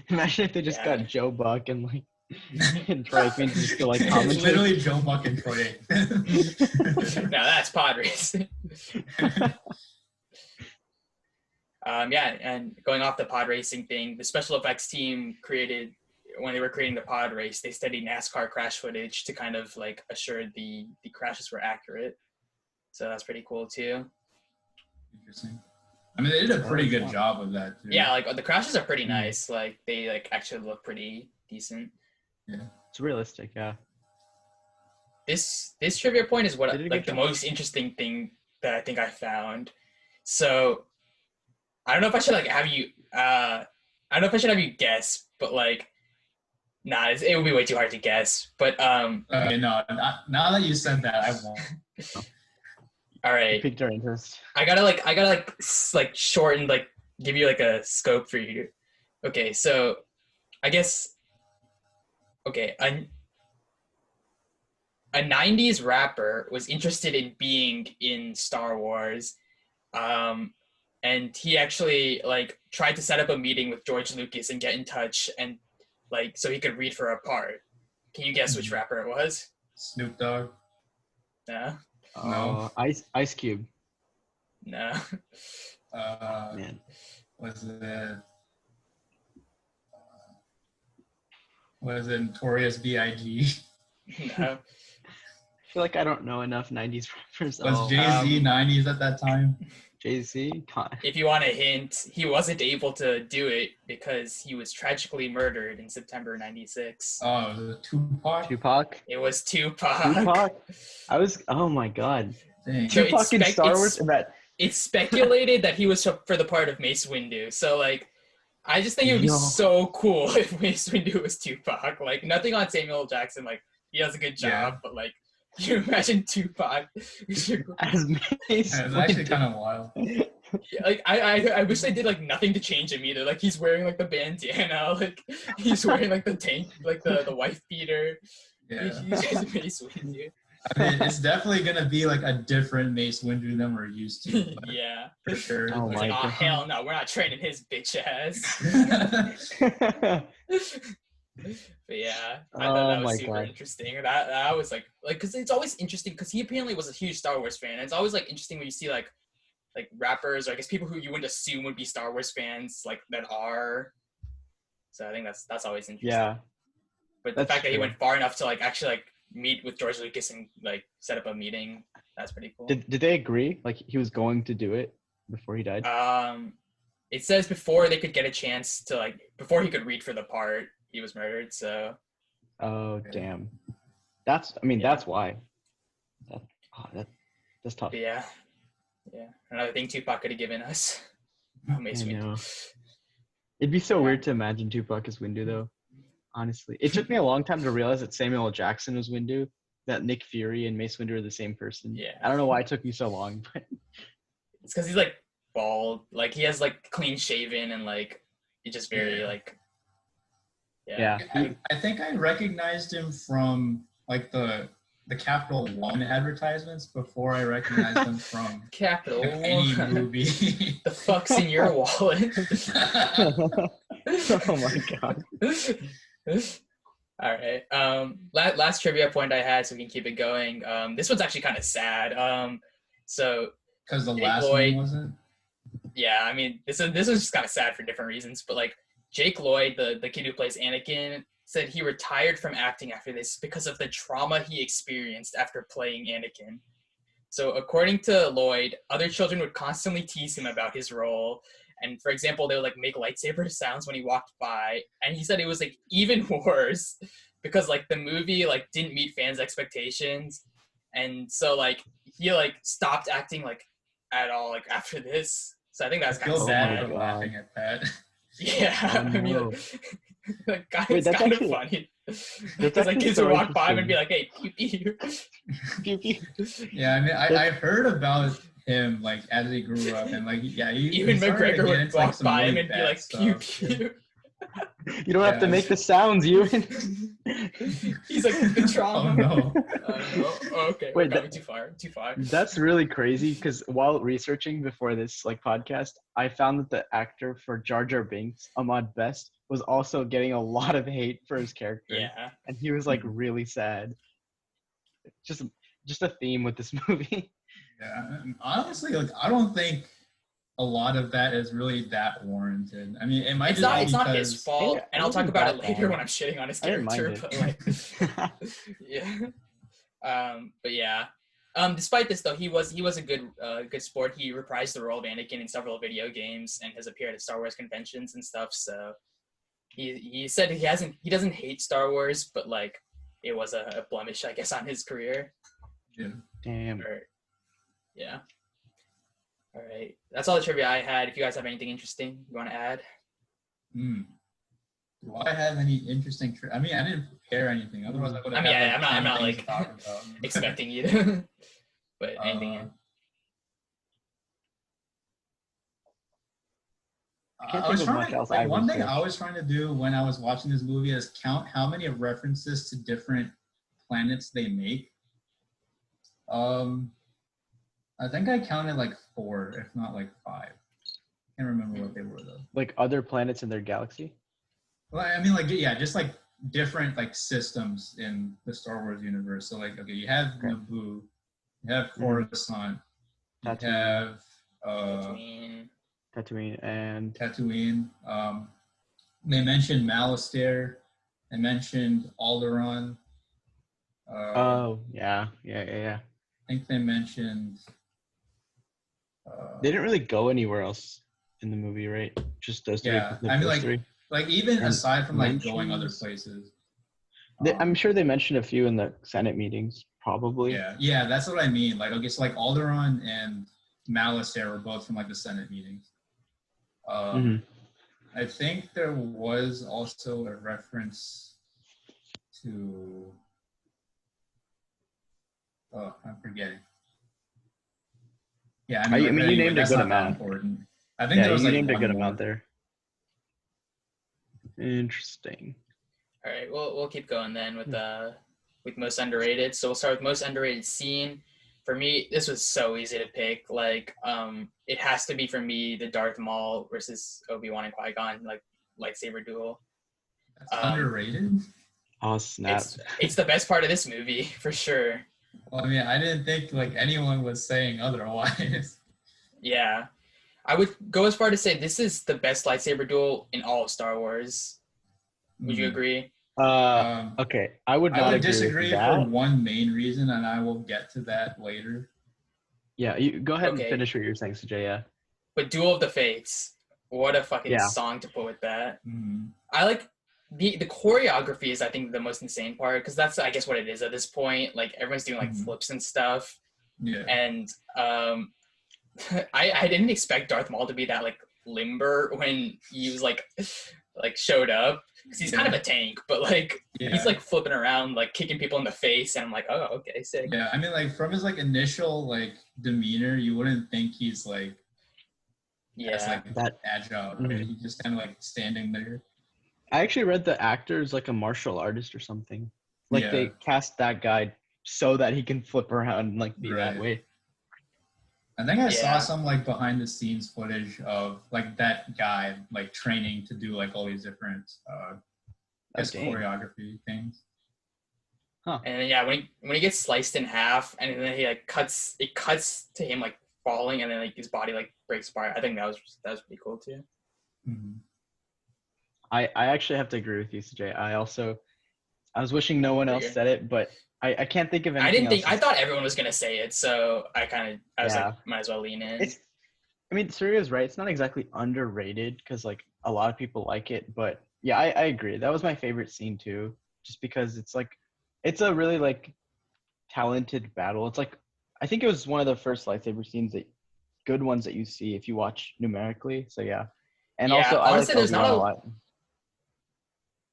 Imagine if they just got Joe Buck and like and Troy Aikman just to like commentate. It's literally Joe Buck and Troy Aikman. Now that's pod racing. And going off the pod racing thing, the special effects team when they were creating the pod race, they studied NASCAR crash footage to kind of like assure the crashes were accurate. So that's pretty cool too. Interesting. I mean, they did a pretty good job of that too. Yeah, like the crashes are pretty nice. Like they like actually look pretty decent. Yeah, it's realistic. Yeah. This trivia point is what like the job. most interesting thing that I think I found. So I don't know if I should like have you. I don't know if I should have you guess, but like, nah, it would be way too hard to guess. But okay, no, now that you said that, I won't. All right. Piqued our interest. I gotta shorten, like give you like a scope for you. Okay, so I guess a 90s rapper was interested in being in Star Wars, and he actually like tried to set up a meeting with George Lucas and get in touch and like so he could read for a part. Can you guess which rapper it was? Snoop Dogg. No. No. Ice Cube. No. Man. Was it Notorious B.I.G.? No. I feel like I don't know enough 90s rappers. Was Jay-Z 90s at that time? Jay-Z? If you want a hint, he wasn't able to do it because he was tragically murdered in September 96. Oh, was it Tupac? Tupac? It was Tupac. Oh my god. Dang. So Tupac in Star Wars? It's speculated that he was for the part of Mace Windu. So like, I just think it would be so cool if Mace Windu was Tupac. Like nothing on Samuel L. Jackson. Like he does a good job, but like You imagine Tupac. As Mace It's actually kind of wild. Like I wish they did like nothing to change him either. Like he's wearing like the bandana, like he's wearing like the tank, like the wife beater. Yeah. He's just Mace Windu. I mean, it's definitely gonna be like a different Mace Windu than we're used to. Yeah. For sure. Oh He's my like, oh God. hell no, we're not training his bitch ass. But yeah, I thought that Oh was my super God. interesting. That was like because it's always interesting because he apparently was a huge Star Wars fan. And it's always like interesting when you see like rappers or I guess people who you wouldn't assume would be Star Wars fans like that are. So I think that's always interesting. Yeah. But the That's fact that he true. went far enough to like actually like meet with George Lucas and like set up a meeting, that's pretty cool. Did they agree? Like he was going to do it before he died? It says before they could get a chance to like before he could read for the part, he was murdered. So Oh damn. That's why. That's tough. but yeah. Another thing Tupac could have given us. Oh, Mace I Windu. know. It'd be so weird to imagine Tupac as Windu though. Honestly. It took me a long time to realize that Samuel L. Jackson was Windu, that Nick Fury and Mace Windu are the same person. Yeah. I don't know why it took me so long, but It's because he's like bald, like he has like clean shaven and like he's just very like yeah. I think I recognized him from like the Capital One advertisements before I recognized him from Capital any One. movie. The fuck's in your wallet? Oh my God. All right. Last trivia point I had, so we can keep it going. This one's actually kind of sad. So Because the Jake last Llyod- one wasn't. yeah, I mean, this is just kind of sad for different reasons, but like Jake Llyod, the kid who plays Anakin, said he retired from acting after this because of the trauma he experienced after playing Anakin. So according to Llyod, other children would constantly tease him about his role. And for example, they would like make lightsaber sounds when he walked by. And he said it was like even worse because like the movie like didn't meet fans' expectations. And so like he like stopped acting like at all like after this. So I think that's kind of feel sad. bad for laughing at that. Yeah, Oh, I mean, no. like, Wait, it's that's kind actually- of funny. that's Because like actually kids so would walk by him and be interesting. like, "Hey, pew pew." Pew, pew. Yeah, I mean, I heard about him like as he grew up, and like he Even started to McGregor get would into, like, walk some by him really and be bad like, "Pew stuff. pew." You don't have to Yeah. make the sounds, Ewan. He's like the trauma. Oh no. Okay, Wait, we're going too far. Too far. That's really crazy because while researching before this like podcast, I found that the actor for Jar Jar Binks, Ahmad Best, was also getting a lot of hate for his character. Yeah. And he was like really sad. Just a theme with this movie. Yeah, and honestly, like I don't think a lot of that is really that warranted. I mean, it might It's just not. be It's not because his fault, Yeah, and it I'll talk wasn't about it that later bad. when I'm shitting on his I didn't mind character. it. But like, yeah. But yeah. Despite this though, he was a good sport. He reprised the role of Anakin in several video games and has appeared at Star Wars conventions and stuff. So he said he doesn't hate Star Wars, but like it was a blemish, I guess, on his career. yeah. Damn. Or, yeah. All right. That's all the trivia I had. If you guys have anything interesting you want to add. Do I have any interesting? I mean, I didn't prepare anything. Otherwise, I would have. I mean, had, I'm not 10 things like to talk about. expecting you to. But anything. can't I was think of trying much to, else like, I one thing I researched. was trying to do when I was watching this movie is count how many references to different planets they make. I think I counted like 4, if not like 5. Can't remember what they were though. Like other planets in their galaxy? Well, I mean, like, yeah, just like different like systems in the Star Wars universe. So like, okay, you have Okay. Naboo, you have Coruscant, you Tatooine. have Tatooine and Tatooine. They mentioned Malastare. They mentioned Alderaan. oh yeah. I think they mentioned. They didn't really go anywhere else in the movie, right? Just those three. Yeah, the I mean, first like, three. like even And aside from like going other mentions- places. I'm sure they mentioned a few in the Senate meetings, probably. Yeah, that's what I mean. Like, okay, so like Alderaan and Malastare were both from like the Senate meetings. Mhm. I think there was also a reference to. Oh, I'm forgetting. Yeah, I I mean, mean, you anyway, named a that's good not that amount. important. I think Yeah, there was you like named a one good more. amount there. Interesting. All right, we'll keep going then with most underrated. So we'll start with most underrated scene. For me, this was so easy to pick. Like, it has to be for me the Darth Maul versus Obi-Wan and Qui-Gon like lightsaber duel. That's underrated. Oh snap! It's the best part of this movie for sure. Well, I mean, I didn't think like anyone was saying otherwise. Yeah, I would go as far to say this is the best lightsaber duel in all of Star Wars. Would you agree? Okay, I would not I would agree disagree with for that. one main reason, and I will get to that later. Yeah, you go ahead and Okay. finish what you're saying, Sujay. Yeah. But Duel of the Fates, what a fucking Yeah. song to put with that. Mm. I like the choreography is I think the most insane part because that's I guess what it is at this point. Like everyone's doing like flips and stuff. Yeah. And I didn't expect Darth Maul to be that like limber when he was like showed up because he's kind of a tank, but like he's like flipping around like kicking people in the face, and I'm like, oh okay, sick. Yeah, I mean like from his like initial like demeanor, you wouldn't think he's like that agile. Right? He's just kind of like standing there. I actually read the actor is like a martial artist or something. Like they cast that guy so that he can flip around and like be that way. I think I saw some like behind the scenes footage of like that guy like training to do like all these different choreography things. Huh. And then when he gets sliced in half and then he like cuts to him like falling and then like his body like breaks apart. I think that was pretty cool too. Mm-hmm. I actually have to agree with you, Sujay. I was wishing no one else said it, but I can't think of anything. I thought everyone was gonna say it, so I was like, might as well lean in. I mean, Surya's right. It's not exactly underrated because like a lot of people like it, but yeah, I agree. That was my favorite scene too, just because it's like it's a really like talented battle. It's like I think it was one of the first lightsaber scenes good ones that you see if you watch numerically. So yeah, and also honestly, I like Obi-Wan a lot.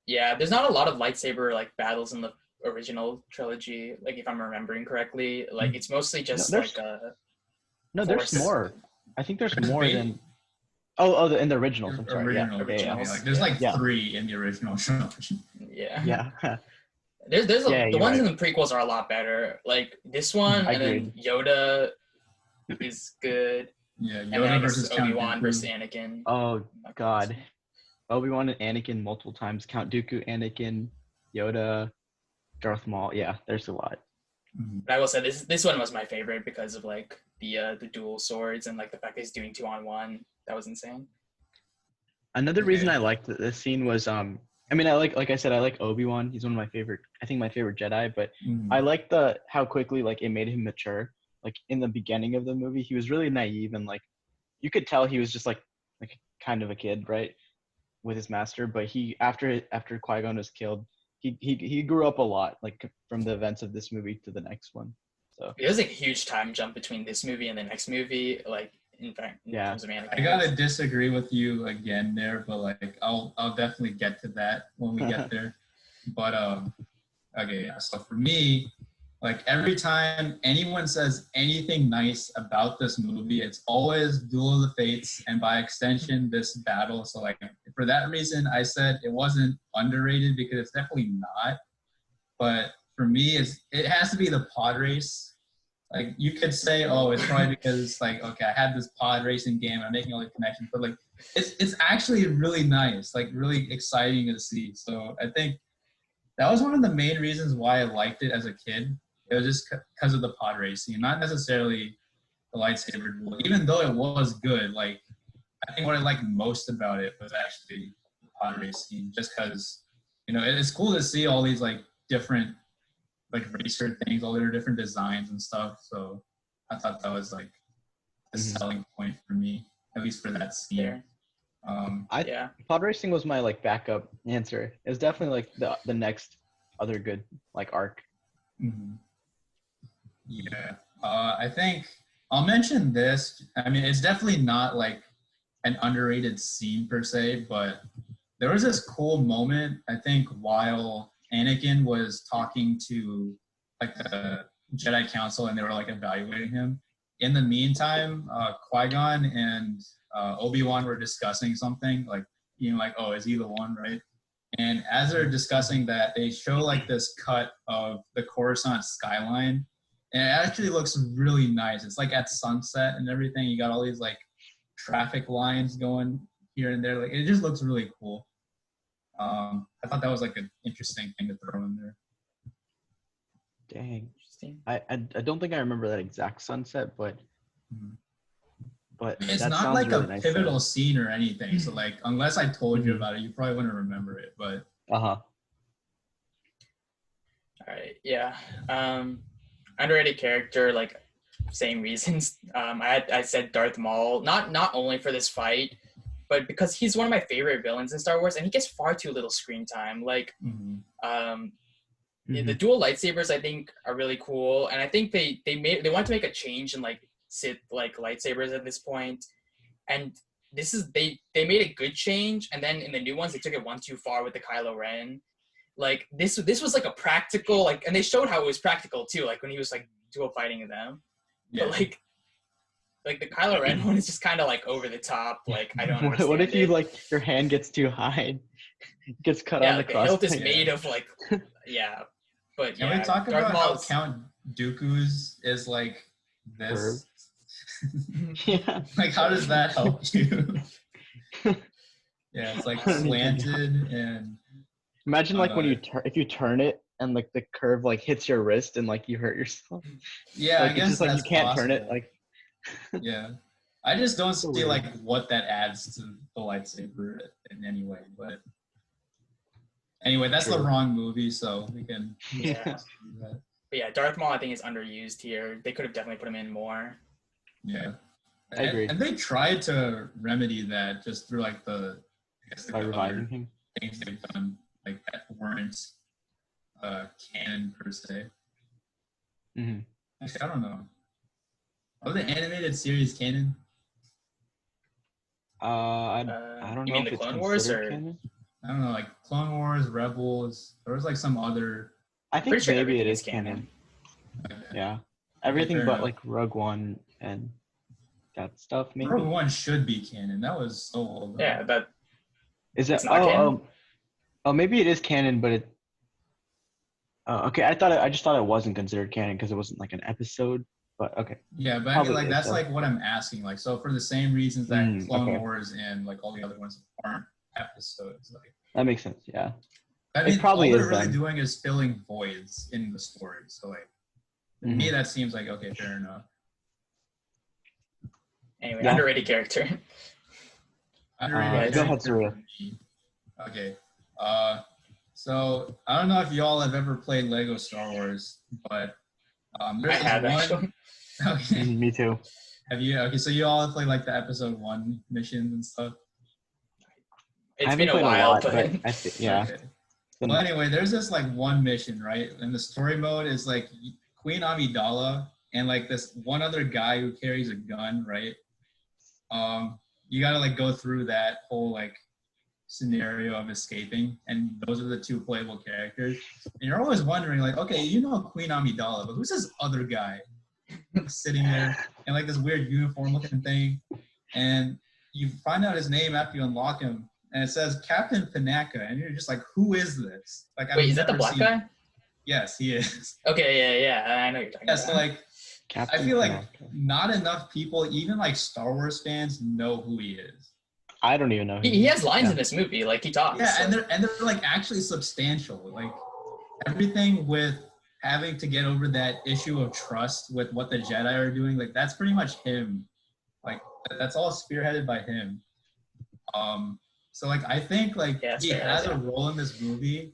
Yeah, there's not a lot of lightsaber like battles in the original trilogy. Like if I'm remembering correctly, like it's mostly just there's more. I think there's more than. In the originals. I'm sorry. Originals. Like, there's 3 in the original trilogy. Yeah. There's the ones in the prequels are a lot better. Like this one, and then Yoda is good. Yeah, Yoda and then versus Obi-Wan versus Anakin. Oh God. Obi-Wan and Anakin multiple times. Count Dooku, Anakin, Yoda, Darth Maul. Yeah, there's a lot. But I will say this one was my favorite because of like the dual swords and like the fact that he's doing 2-on-1. That was insane. Another reason I liked this scene was I mean I like I said I like Obi-Wan. He's one of my favorite Jedi, but I like how quickly like it made him mature. Like in the beginning of the movie, he was really naive and like you could tell he was just like kind of a kid, right? With his master, but he after Qui-Gon was killed, he grew up a lot, like from the events of this movie to the next one. So there's a huge time jump between this movie and the next movie. Like in fact, in terms of Anakin. I gotta disagree with you again there, but like I'll definitely get to that when we get there. But okay, yeah. So for me, like every time anyone says anything nice about this movie, it's always Duel of the Fates and by extension this battle. So like for that reason, I said it wasn't underrated because it's definitely not. But for me, it has to be the pod race. Like you could say, oh, it's probably because like okay, I had this pod racing game, I'm making all the connections, but like it's actually really nice, like really exciting to see. So I think that was one of the main reasons why I liked it as a kid. It was just because of the pod racing, not necessarily the lightsaber duel. Even though it was good, like I think what I liked most about it was actually the pod racing, just because it's cool to see all these like different like racer things, all their different designs and stuff. So I thought that was like a selling point for me, at least for that scene. Pod racing was my like backup answer. It was definitely like the next other good like arc. Mm-hmm. Yeah, I think I'll mention this. I mean, it's definitely not like an underrated scene per se, but there was this cool moment, I think, while Anakin was talking to like Jedi Council and they were like evaluating him. In the meantime, Qui-Gon and Obi-Wan were discussing something, like being like, "Oh, is he the one?" Right? And as they're discussing that, they show like this cut of the Coruscant skyline, and it actually looks really nice. It's like at sunset and everything. You got all these like traffic lines going here and there. Like it just looks really cool. I thought that was like an interesting thing to throw in there. Dang. Interesting. I don't think I remember that exact sunset, but It's that not sounds like really a nice, pivotal scene or anything. So like, unless I told you Mhm. about it, you probably wouldn't remember it. But All right. Yeah. Underrated character, like same reasons. I said Darth Maul, not only for this fight, but because he's one of my favorite villains in Star Wars, and he gets far too little screen time. Like, the dual lightsabers I think are really cool, and I think they want to make a change in like Sith like lightsabers at this point, and they made a good change, and then in the new ones they took it one too far with the Kylo Ren. Like this was like a practical, like, and they showed how it was practical too, like when he was like dual fighting them. yeah. But like the Kylo Ren one is just kind of like over the top. Like I don't understand. What if it. you like your hand gets too high, gets cut Yeah, on the like the hilt is crossplate? made of like yeah, but Can yeah. we talk Darth about Maul how is- Count Dooku's is like this? Yeah. Like, how does that help you? Yeah, it's like I don't even know. slanted and Imagine like when if you turn it and like the curve like hits your wrist and like you hurt yourself. yeah, Like I it's guess just like you that's can't possible. turn it. Like Yeah, I just don't So see weird. like what that adds to the lightsaber in any way. But anyway, that's the True. wrong movie, so we can. Yeah. do that. But yeah, Darth Maul I think is underused here. They could have definitely put him in more. Yeah, I agree. And they tried to remedy that just through like I guess by the reviving other him. things they've done, like that weren't canon per se. Hmm. Actually, I don't know. Are the animated series canon? I don't You know mean if the it's Clone Wars considered or? canon. I don't know, like Clone Wars, Rebels. There was like some other. I think Pretty sure maybe it everything is is canon. canon. Yeah, everything fair but enough. like Rogue One and that stuff. Maybe. Rogue One should be canon. That was so old. Yeah, but Is it? It's not canon? Oh, maybe it is canon, but it. Okay, I just thought it wasn't considered canon because it wasn't like an episode. But okay. Yeah, but I mean, Probably like is, that's though. like what I'm asking. Like, so for the same reasons that Clone okay. Wars and like all the other ones aren't episodes, like That makes sense. Yeah. I mean, probably all they're is really then. doing is filling voids in the story. So like, to me, that seems like okay, fair enough. anyway, Yeah. underrated character. Underrated go ahead, character Surya. for me. Okay. So I don't know if y'all have ever played Lego Star Wars, but I there's this have one. actually. Okay. Me too. Have you? Okay, so you all have played like the episode 1 missions and stuff. It's haven't been a played while, lot, but yeah. Okay. Well, anyway, there's this like one mission, right? And the story mode is like Queen Amidala and like this one other guy who carries a gun, right? You gotta like go through that whole like scenario of escaping, and those are the two playable characters. And you're always wondering, like, okay, you know Queen Amidala, but who's this other guy sitting there in like this weird uniform looking thing? And you find out his name after you unlock him, and it says Captain Panaka, and you're just like, who is this? Like, wait, is that the black guy? Yes, he is. Okay, yeah, I know you're talking Yeah, about. so like, Captain I feel like Panaka. not enough people, even like Star Wars fans, know who he is. I don't even know. He has lines in this movie, like he talks. Yeah, and like, they're like actually substantial. Like everything with having to get over that issue of trust with what the Jedi are doing, like that's pretty much him. Like that's all spearheaded by him. So like I think like Yeah, that's he fair, has yeah. a role in this movie,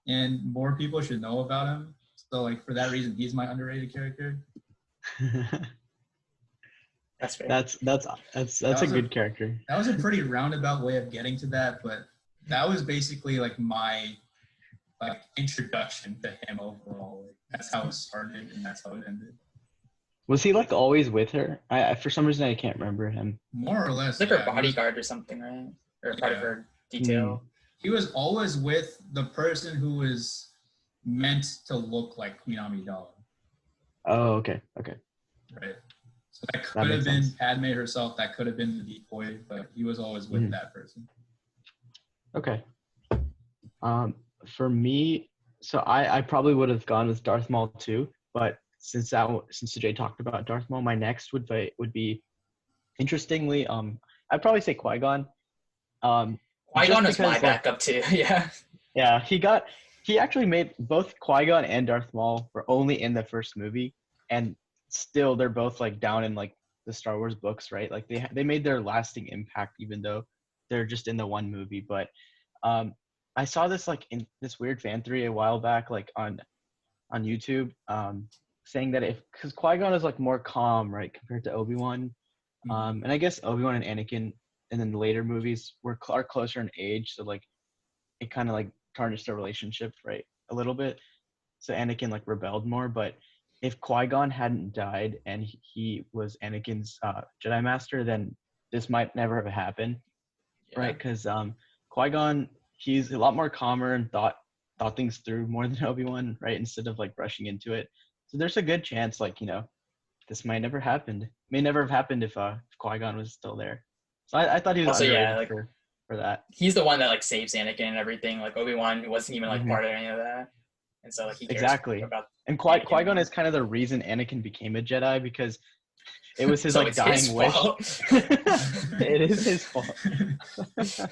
and more people should know about him. So like for that reason, he's my underrated character. that's fair. That's a good character. That was a pretty roundabout way of getting to that, but that was basically like my like introduction to him overall. Like, that's how it started, and that's how it ended. Was he like always with her? I for some reason I can't remember him. More or less. It's like her yeah, he was- bodyguard or something, right? Or part of Yeah. her detail. He was always with the person who was meant to look like Queen Amidala. Oh, okay. Right. So that That could have makes been sense. Padme herself. That could have been the decoy, but he was always with Mhm. that person. Okay. For me, so I probably would have gone with Darth Maul too, but since Sujay talked about Darth Maul, my next would be interestingly, I'd probably say Qui-Gon. Qui-Gon Just is my because like backup too. Yeah. yeah, he actually made both Qui-Gon and Darth Maul were only in the first movie, and still they're both like down in like the Star Wars books, right? Like they made their lasting impact even though they're just in the one movie. But um, I saw this like in this weird fan theory a while back, like on YouTube, saying that if because Qui-Gon is like more calm, right, compared to Obi-Wan, Mhm. and I guess Obi-Wan and Anakin, and then the later movies are closer in age, so like it kind of like tarnished their relationship, right, a little bit. So Anakin like rebelled more. But if Qui-Gon hadn't died and he was Anakin's Jedi Master, then this might never have happened, Yeah. right? Because Qui-Gon, he's a lot more calmer and thought things through more than Obi-Wan, right? Instead of like rushing into it. So there's a good chance, like this might never happened. May never have happened if Qui-Gon was still there. So I thought he was Also, yeah, underrated like for that. he's the one that like saves Anakin and everything. Like Obi-Wan wasn't even like Mhm. part of any of that, and so like he cares Exactly. about And Anakin Qui-Gon more. is kind of the reason Anakin became a Jedi because it was his So like it's his dying wish. fault. It is his fault. Yeah,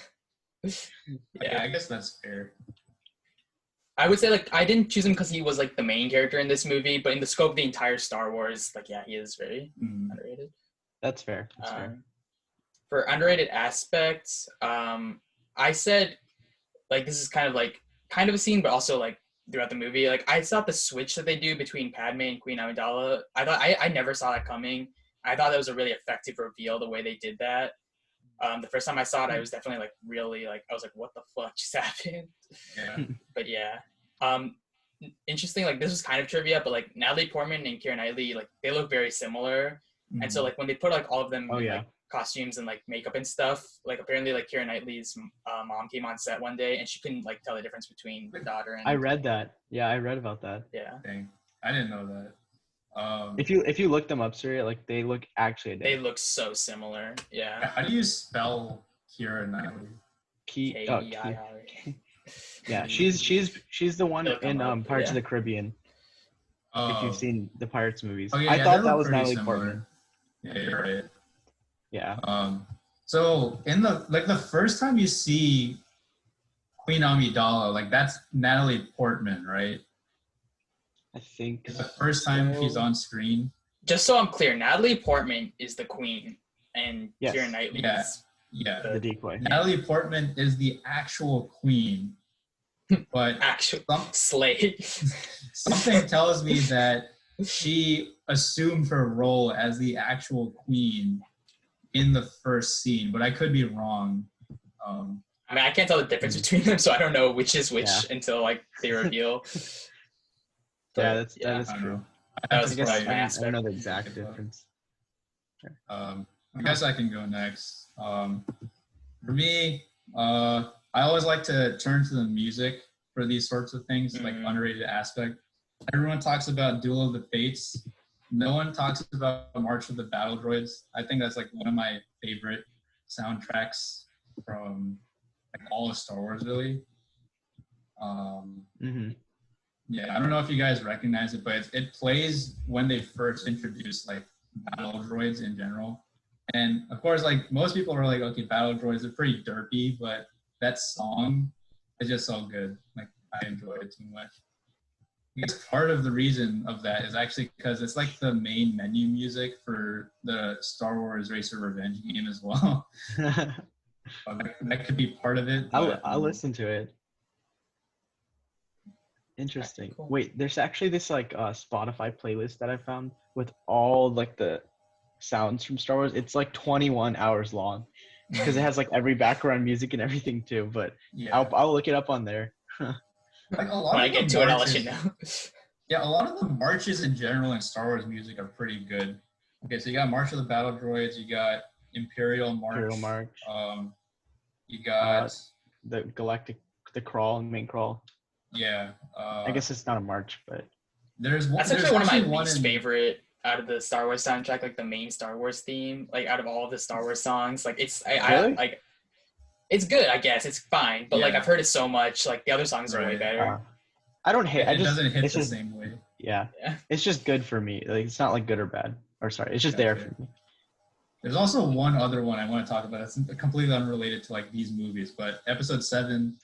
Yeah. I guess that's fair. I would say like I didn't choose him because he was like the main character in this movie, but in the scope of the entire Star Wars, like yeah, he is very Mhm. underrated. That's fair. That's fair. For underrated aspects, I said like this is kind of a scene, but also like throughout the movie, like I thought the switch that they do between Padme and Queen Amidala, I never saw that coming. I thought that was a really effective reveal the way they did that. The first time I saw it, I was definitely like really like I was like, what the fuck just happened? Yeah. But yeah. Interesting, like this was kind of trivia, but like Natalie Portman and Keira Knightley, like they look very similar. And so Mhm. like when they put like all of them Oh in yeah. like costumes and like makeup and stuff, like apparently like Keira Knightley's mom came on set one day and she couldn't like tell the difference between the daughter I and read that. Yeah, I read about that. yeah. Dang. I didn't know that. If you look them up, Surya, like they look actually They identical. look so similar. Yeah. How do you spell Kira Knightley? Keir. Yeah, she's the one It'll come in up, Pirates of yeah. the Caribbean. If you've Oh, seen the Pirates movies, oh I yeah, they thought that look was pretty Natalie similar. Portman. Yeah, you're right. Yeah. So in the first time you see Queen Amidala, like that's Natalie Portman, right? I think It's the first time she's so. on screen. Just so I'm clear, Natalie Portman is the queen and Yes. Keira Knightley Yeah. is Yeah. The decoy. Natalie Portman is the actual queen, but actual slay. something tells me that she assumed her role as the actual queen in the first scene, but I could be wrong. I mean, I can't tell the difference between them, so I don't know which is which Yeah. until like they reveal. Yeah, But, that is I don't true. know. That I was guess probably my I don't aspect. know the exact difference. I guess I can go next. For me, I always like to turn to the music for these sorts of things, like underrated aspect. Everyone talks about Duel of the Fates. No one talks about March of the Battle Droids. I think that's like one of my favorite soundtracks from like all of Star Wars, really. Yeah, I don't know if you guys recognize it, but it plays when they first introduced like battle droids in general. And of course, like most people are like, okay, battle droids are pretty derpy, but that song is just so good. Like I enjoy it too much. I guess part of the reason of that is actually because it's like the main menu music for the Star Wars Racer Revenge game as well. That could be part of it. But, I'll listen to it. Interesting. Cool. Wait, there's actually this like Spotify playlist that I found with all like the sounds from Star Wars. It's like 21 hours long because it has like every background music and everything too. But yeah. I'll look it up on there. Like a lot When I of get the to it, I'll let you marches- know. Yeah, a lot of the marches in general in Star Wars music are pretty good. Okay, so you got March of the Battle Droids, you got Imperial March. You got the Galactic, the crawl, main crawl. yeah. I guess it's not a march, but That's there's actually one of my one least in, favorite out of the Star Wars soundtrack, like the main Star Wars theme, like out of all of the Star Wars songs. Like I Really? like it's good, I guess. It's fine. But like Yeah. I've heard it so much, like the other songs are way Right. better. I don't hate. I It just doesn't hit it's the just same way. yeah. Yeah. It's just good for me. Like it's not like good or bad. Or sorry, it's just there Gotcha. for me. There's also one other one I want to talk about. It's completely unrelated to like these movies, but Episode 7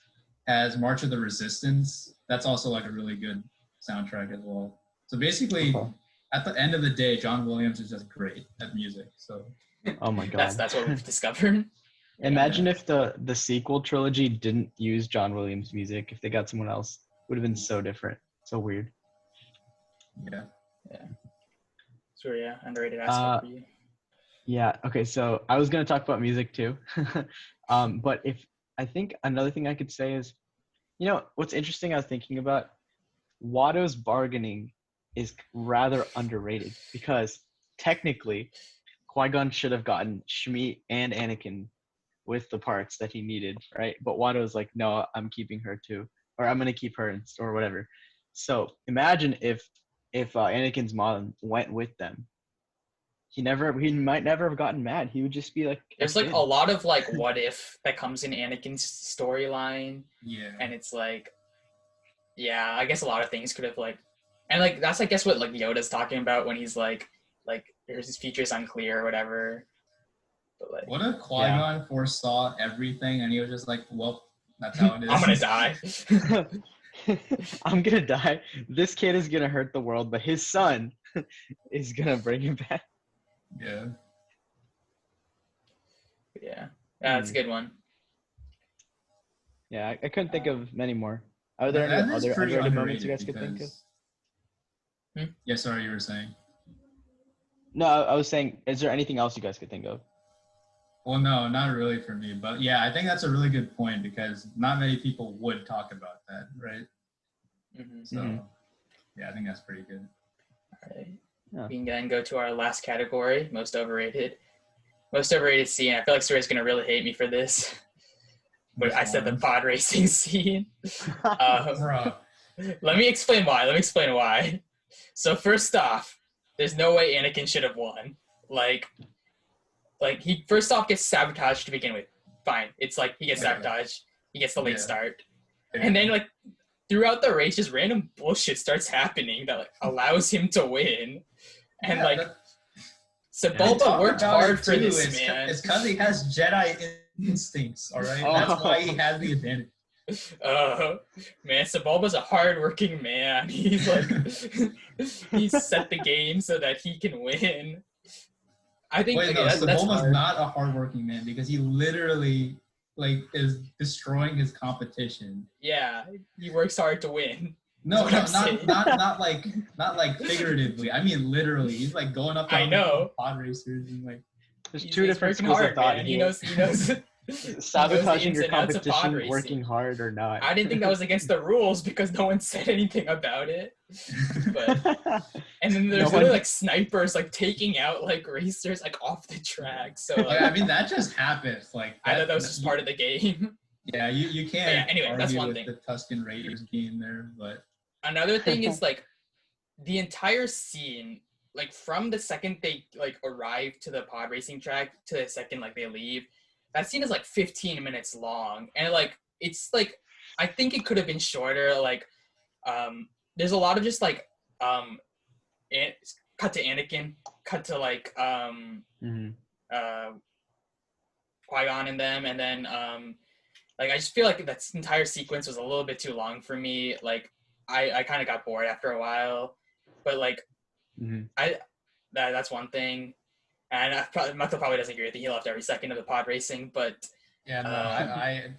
has March of the Resistance. That's also like a really good soundtrack as well. So basically, Okay. at the end of the day, John Williams is just great at music. So Oh my god. That's what we've discovered. Imagine if the sequel trilogy didn't use John Williams music. If they got someone else, it would have been so different. So weird. yeah. Surya, underrated aspect for you. Yeah. Okay. So I was gonna talk about music too, but if I think another thing I could say is, you know, what's interesting. I was thinking about Watto's bargaining is rather underrated because technically, Qui-Gon should have gotten Shmi and Anakin with the parts that he needed, right? But Watto's like, no, I'm keeping her too, or I'm gonna keep her or whatever. So imagine if Anakin's mom went with them. He might never have gotten mad. He would just be like, There's like a lot of like what if that comes in Anakin's storyline, Yeah. and it's like, yeah, I guess a lot of things could have like, and like that's I guess what like Yoda's talking about when he's like his future is unclear or whatever. But like, What if Qui-Gon foresaw everything and he was just like, well, that's how it is. I'm gonna die. I'm gonna die. This kid is gonna hurt the world, but his son is gonna bring him back. Yeah. Yeah, that's a good one. Yeah, I couldn't think of many more. Are there That any is other pretty underrated moments you underrated guys could think of? because- Yeah, sorry, you were saying. No, I was saying, is there anything else you guys could think of? Well, no, not really for me. But yeah, I think that's a really good point because not many people would talk about that, right? Mm-hmm. So, yeah, I think that's pretty good. All right. Yeah. We can then go to our last category, most overrated. Most overrated scene. I feel like Surya's gonna really hate me for this. But I said the pod racing scene. Bruh. Let me explain why. So first off, there's no way Anakin should have won. Like he first off gets sabotaged to begin with. Fine. It's like he gets sabotaged. He gets the late start. And then like throughout the race, just random bullshit starts happening that like allows him to win. And like Sebulba worked hard for this, man. It's because he has Jedi instincts, all right? That's why he has the advantage. Man, Sebulba's a hardworking man. He's like, he's set the game so that he can win. I think Sebulba's not a hardworking man because he literally like is destroying his competition. Yeah, he works hard to win. No, not like figuratively. I mean literally. He's like going up to pod racers and like. There's two different schools of thought. He knows. Sabotaging your competition, working hard or not. I didn't think that was against the rules because no one said anything about it. But and then there's literally like snipers like taking out like racers like off the track. So like, I mean that just happens. Like I thought that was just part of the game. Yeah, you can't. Anyway, that's one thing. The Tusken Raiders being there, but another thing is like the entire scene. Like from the second they like arrive to the pod racing track to the second like they leave, that scene is like 15 minutes long, and like it's like I think it could have been shorter. Like, there's a lot of just like cut to Anakin, cut to like Qui-Gon and them, and then like I just feel like that entire sequence was a little bit too long for me. Like I kind of got bored after a while, but like. That's one thing, and Makthal probably doesn't agree with me. He loved every second of the pod racing, but yeah, no,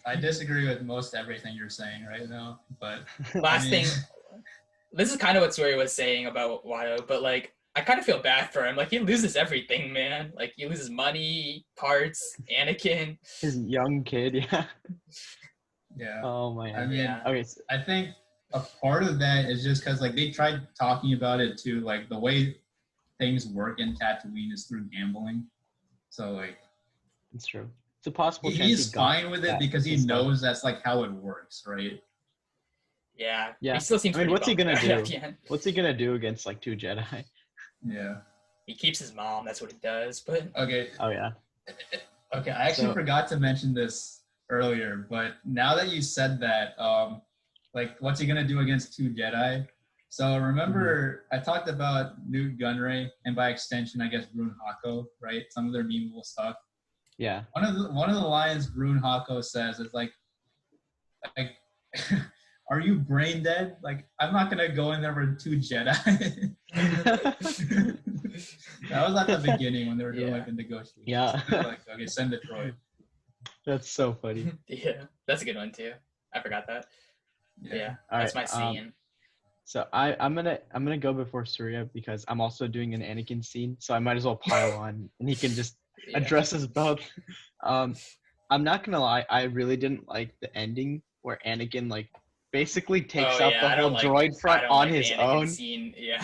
I disagree with most everything you're saying right now. But last thing, this is kind of what Surya was saying about Watto, but like I kind of feel bad for him. Like he loses everything, man. Like he loses money, parts, Anakin, his young kid, yeah. Yeah. Oh my God. I mean, okay. I think a part of that is just because like they tried talking about it too, like the way things work in Tatooine is through gambling. So like it's true. It's a possible chance he's fine with it because he knows that's like how it works, right? Yeah. Yeah. He still seems I mean, pretty what's he bummed gonna about it at do? the end. What's he gonna do against like 2 Jedi? Yeah. He keeps his mom. That's what he does. But Okay. Oh yeah. Okay. I actually So- forgot to mention this earlier, but now that you said that, like, what's he gonna do against 2 Jedi? So remember, I talked about Newt Gunray and by extension, I guess Brun Hako, right? Some of their memeable stuff. Yeah. One of the lines Brun Hako says is like, are you brain dead? Like, I'm not gonna go in there with 2 Jedi. That was at the beginning when they were doing like the negotiations. Yeah. Like, okay, send the droid. That's so funny. yeah, that's a good one too. I forgot that. Yeah, All that's right, my scene. So I'm gonna go before Surya because I'm also doing an Anakin scene, so I might as well pile on, and he can just Yeah. address us both. I'm not gonna lie, I really didn't like the ending where Anakin like basically takes out the I whole don't like, droid I front don't on like the his Anakin own. scene. Yeah.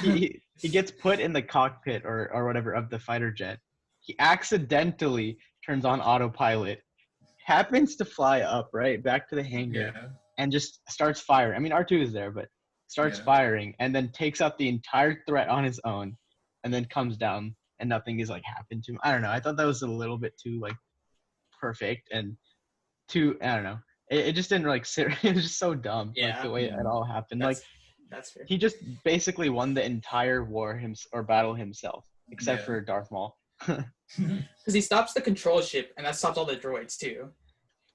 He gets put in the cockpit or whatever of the fighter jet. He accidentally turns on autopilot, happens to fly up right back to the hangar, Yeah. and just starts firing. I mean, R2 is there, but starts firing and then takes out the entire threat on his own, and then comes down and nothing is like happened to him. I don't know. I thought that was a little bit too like perfect and too. I don't know. It just didn't like sit. It was just so dumb. Like the way it all happened. Like That's fair. he just basically won the entire war or battle himself, except for Darth Maul. Because he stops the control ship, and that stops all the droids too.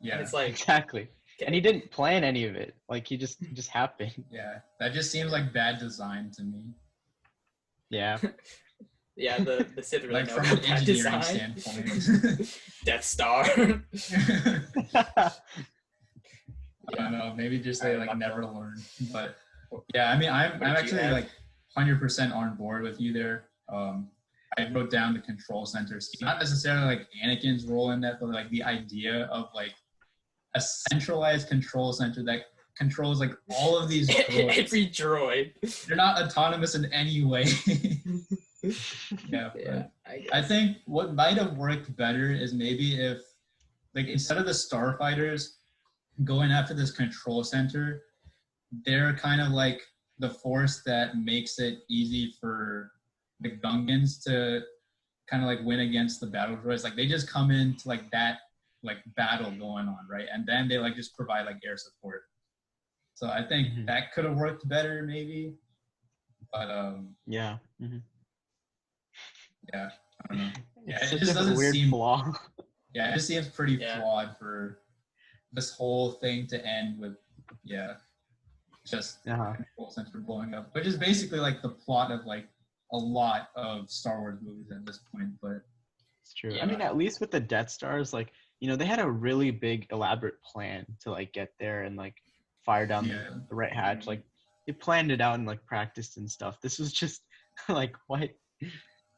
Yeah. And it's like, Exactly. okay. And he didn't plan any of it. Like it just happened. Yeah. That just seems like bad design to me. Yeah. Yeah, the Sith really Like know from about an that engineering design. standpoint. Death Star. I don't know. Maybe just they like never learn. But yeah, I mean, I'm What did you actually have? like 100% on board with you there. I wrote down the control center scheme. Not necessarily like Anakin's role in that, but like the idea of like a centralized control center that controls like all of these droids. Every droid. They're not autonomous in any way. Yeah, I think what might have worked better is maybe if, like, instead of the starfighters going after this control center, they're kind of like the force that makes it easy for the Gungans to kind of like win against the battle droids. Like they just come into like that like battle going on, right? And then they like just provide like air support. So I think that could have worked better maybe. But yeah. Yeah, I don't know. Yeah, It's it such just a doesn't weird seem flaw. Yeah, it just seems pretty flawed for this whole thing to end with just control center blowing up, which is basically like the plot of like a lot of Star Wars movies at this point. But it's true. Yeah. I mean, at least with the Death Stars, like, you know, they had a really big elaborate plan to like get there and like fire down the right hatch. Like they planned it out and like practiced and stuff. This was just like what?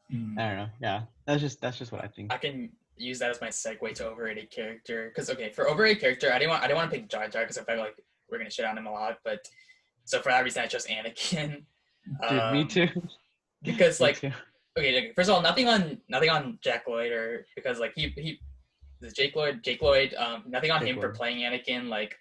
I don't know. Yeah, that's just what I think. I can use that as my segue to overrated character. Because for overrated character, I didn't want to pick Jar Jar because I felt like we're gonna shit on him a lot. But so for that reason, I chose Anakin. Dude, me too. Because like, too. okay, first of all, nothing on Jack Llyod or because like he Jake Llyod. Nothing on him for playing Anakin. Like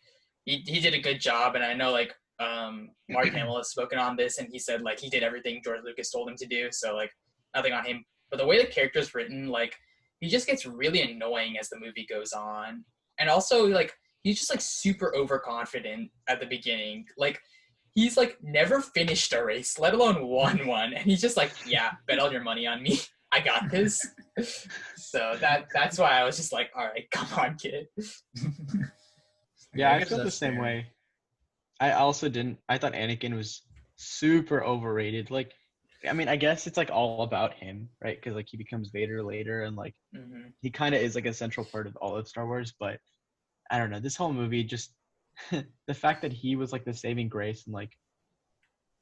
he did a good job, and I know like Mark Hamill has spoken on this, and he said like he did everything George Lucas told him to do. So like nothing on him. But the way the character's written, like he just gets really annoying as the movie goes on, and also like he's just like super overconfident at the beginning. Like he's like never finished a race, let alone won one, and he's just like, yeah, bet all your money on me. I got this. So that's why I was just like, all right, come on, kid. Yeah, I feel the same way. I also didn't. I thought Anakin was super overrated. Like, I mean, I guess it's like all about him, right? Because like he becomes Vader later, and like he kind of is like a central part of all of Star Wars. But I don't know. This whole movie just the fact that he was like the saving grace, and like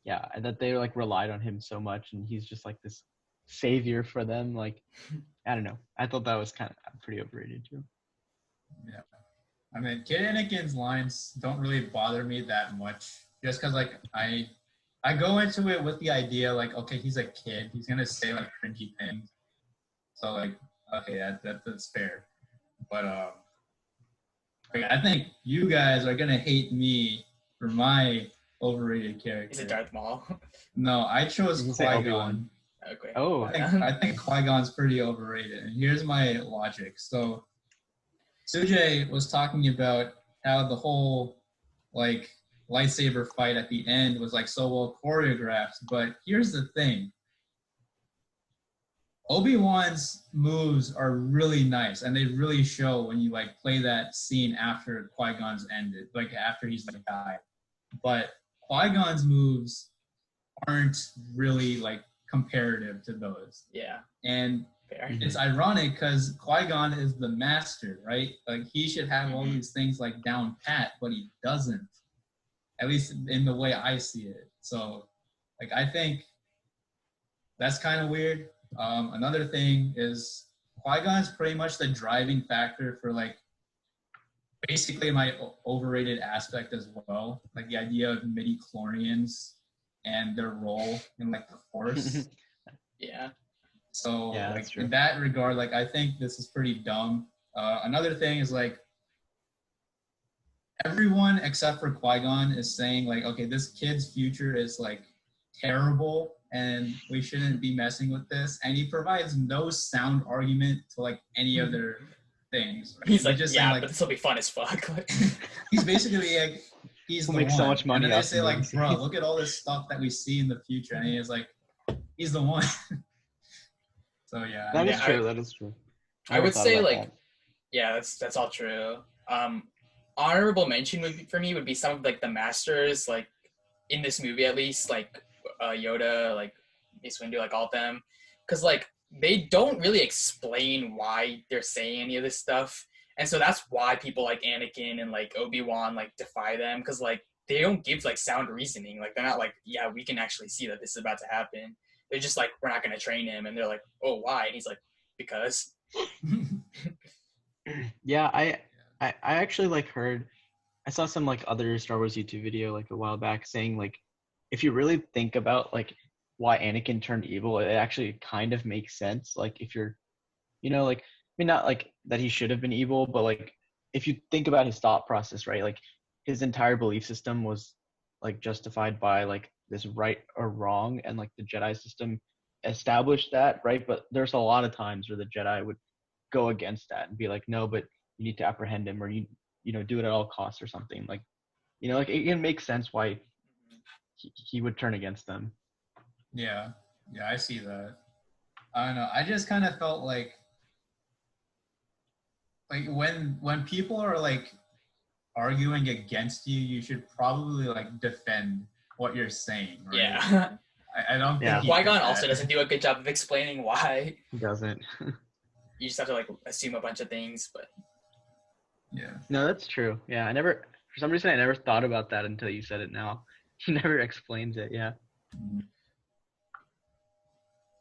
and that they like relied on him so much, and he's just like this savior for them. Like, I don't know. I thought that was kind of pretty overrated too. Yeah. I mean, Kid Anakin's lines don't really bother me that much, just because like I go into it with the idea like, okay, he's a kid, he's gonna say like cringy things, so like, okay, that's fair. But I think you guys are gonna hate me for my overrated character. Is it Darth Maul? No, I chose You can say Qui-Gon. Obi-Wan. Okay. Oh. I think Qui-Gon's pretty overrated, and here's my logic. So, Sujay was talking about how the whole like lightsaber fight at the end was like so well choreographed, but here's the thing. Obi-Wan's moves are really nice, and they really show when you like play that scene after Qui-Gon's ended, like after he's like died. But Qui-Gon's moves aren't really like comparative to those. Yeah. And Fair. it's ironic because Qui-Gon is the master, right? Like he should have all these things like down pat, but he doesn't. At least in the way I see it. So, like I think that's kind of weird. Another thing is Qui-Gon's pretty much the driving factor for like basically my overrated aspect as well. Like the idea of midi-chlorians and their role in like the Force. Yeah. So Yeah, like in that regard, like I think this is pretty dumb. Another thing is like everyone except for Qui-Gon is saying like, okay, this kid's future is like terrible and we shouldn't be messing with this. And he provides no sound argument to like any other things. Right? He's like, just yeah, saying, but this will be fun as fuck. He's basically like, he's We'll the make one. so much money and then off they say the like, movies. bro, look at all this stuff that we see in the future. And he's like, he's the one. So yeah. That is Yeah, true. That is true. I would say like, that. yeah, that's all true. Honorable mention for me would be some of like the masters, like in this movie at least, like Yoda, like Mace Windu, like all of them, because like they don't really explain why they're saying any of this stuff, and so that's why people like Anakin and like Obi-Wan like defy them, because like they don't give like sound reasoning. Like they're not like, yeah, we can actually see that this is about to happen. They're just like, we're not going to train him, and they're like, oh, why? And he's like, because. Yeah, I actually like heard, I saw some like other Star Wars YouTube video like a while back saying like, if you really think about like why Anakin turned evil, it actually kind of makes sense. Like if you're, you know, like, I mean, not like that he should have been evil, but like if you think about his thought process, right? Like his entire belief system was like justified by like this right or wrong, and like the Jedi system established that, right? But there's a lot of times where the Jedi would go against that and be like, no, but you need to apprehend him, or you know, do it at all costs or something. Like, you know, like it can make sense why he would turn against them. Yeah, I see that. I don't know. I just kind of felt like when people are like arguing against you, you should probably like defend what you're saying. Right? Yeah. I don't think Qui-Gon also doesn't do a good job of explaining why. He doesn't. You just have to like assume a bunch of things, but yeah. No, that's true. Yeah, for some reason I never thought about that until you said it now. He never explains it. Yeah.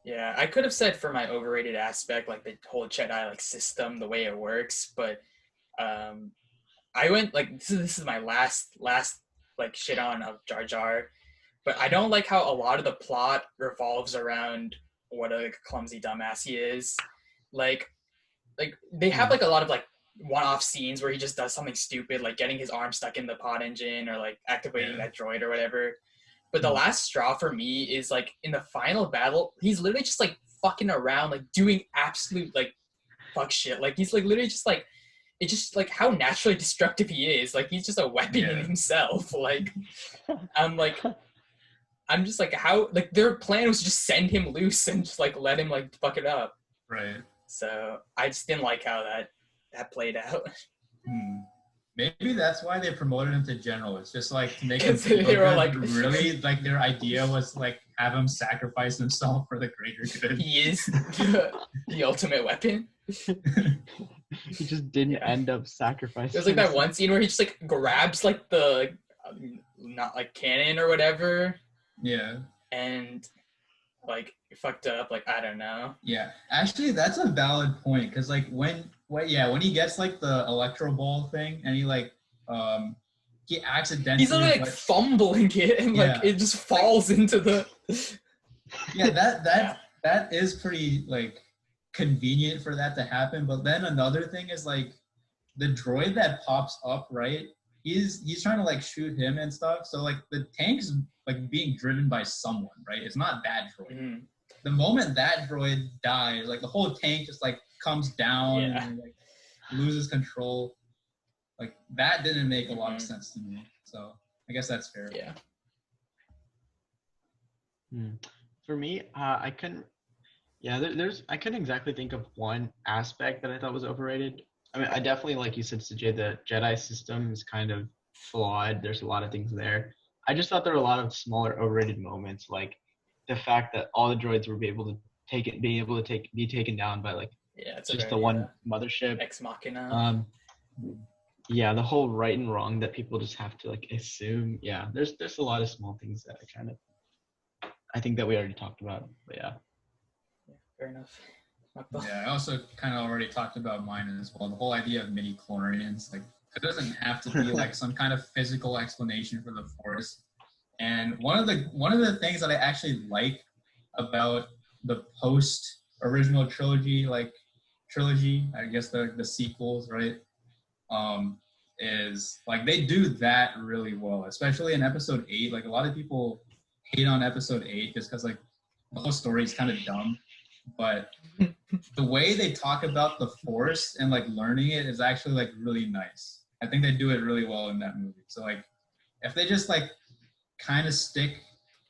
yeah, I could have said for my overrated aspect, like the whole Jedi like system, the way it works, but I went like this is my last like shit on of Jar Jar, but I don't like how a lot of the plot revolves around what a clumsy dumbass he is. Like they have like a lot of like one-off scenes where he just does something stupid, like getting his arm stuck in the pod engine or like activating that droid or whatever. But the last straw for me is like in the final battle, he's literally just like fucking around, like doing absolute like fuck shit. Like he's like literally just like, it's just like how naturally destructive he is. Like he's just a weapon in himself. Like I'm just like, how, like their plan was to just send him loose and just like let him like fuck it up. Right. So I just didn't like how that played out. Maybe that's why they promoted him to general. It's just like to make him feel they were good. like Really, like their idea was like have him sacrifice himself for the greater good. He is the ultimate weapon. He just didn't end up sacrificing. There's like that one scene where he just like grabs like the not like cannon or whatever. Yeah. And like fucked up. Like I don't know. Yeah, actually, that's a valid point because like when he gets like the electro ball thing and he like he accidentally he's like fumbling it and like it just falls into the. Yeah, that is pretty like convenient for that to happen. But then another thing is like the droid that pops up, right? he's trying to like shoot him and stuff. So like the tank's like being driven by someone, right? It's not that droid. Mm-hmm. The moment that droid dies, like the whole tank just like comes down and like loses control. Like that didn't make a lot of sense to me. So I guess that's fair. Yeah. For me, I couldn't. Yeah, I couldn't exactly think of one aspect that I thought was overrated. I mean, I definitely, like you said, Sujay, the Jedi system is kind of flawed. There's a lot of things there. I just thought there were a lot of smaller overrated moments, like the fact that all the droids were be able to be taken down by like just the one mothership. Ex Machina. Yeah, the whole right and wrong that people just have to like assume. Yeah, there's a lot of small things that I think that we already talked about, but yeah. Fair enough. Yeah, I also kind of already talked about mine as well. The whole idea of midi-chlorians, like it doesn't have to be like some kind of physical explanation for the Force. And one of the things that I actually like about the post original trilogy, I guess the sequels, right? Is like they do that really well, especially in episode 8. Like a lot of people hate on episode 8 just because like the whole story is kind of dumb. But the way they talk about the Force and like learning it is actually like really nice. I think they do it really well in that movie. So like if they just like kind of stick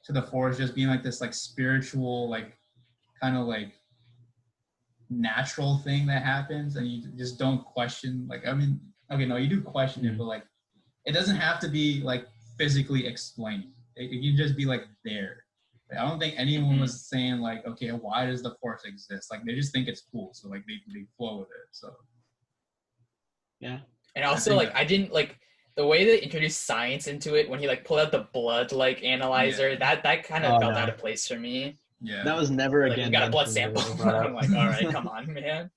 to the Force just being like this like spiritual like kind of like natural thing that happens and you just don't question like I mean okay no you do question it but like it doesn't have to be like physically explained. It can just be like there. I don't think anyone was saying like, okay, why does the Force exist? Like they just think it's cool, so like they flow with it. So yeah. And also like I didn't like the way they introduced science into it when he like pulled out the blood like analyzer. That kind of felt out of place for me. Yeah, that was never like, again. You got a blood sample. I'm like, all right, come on, man.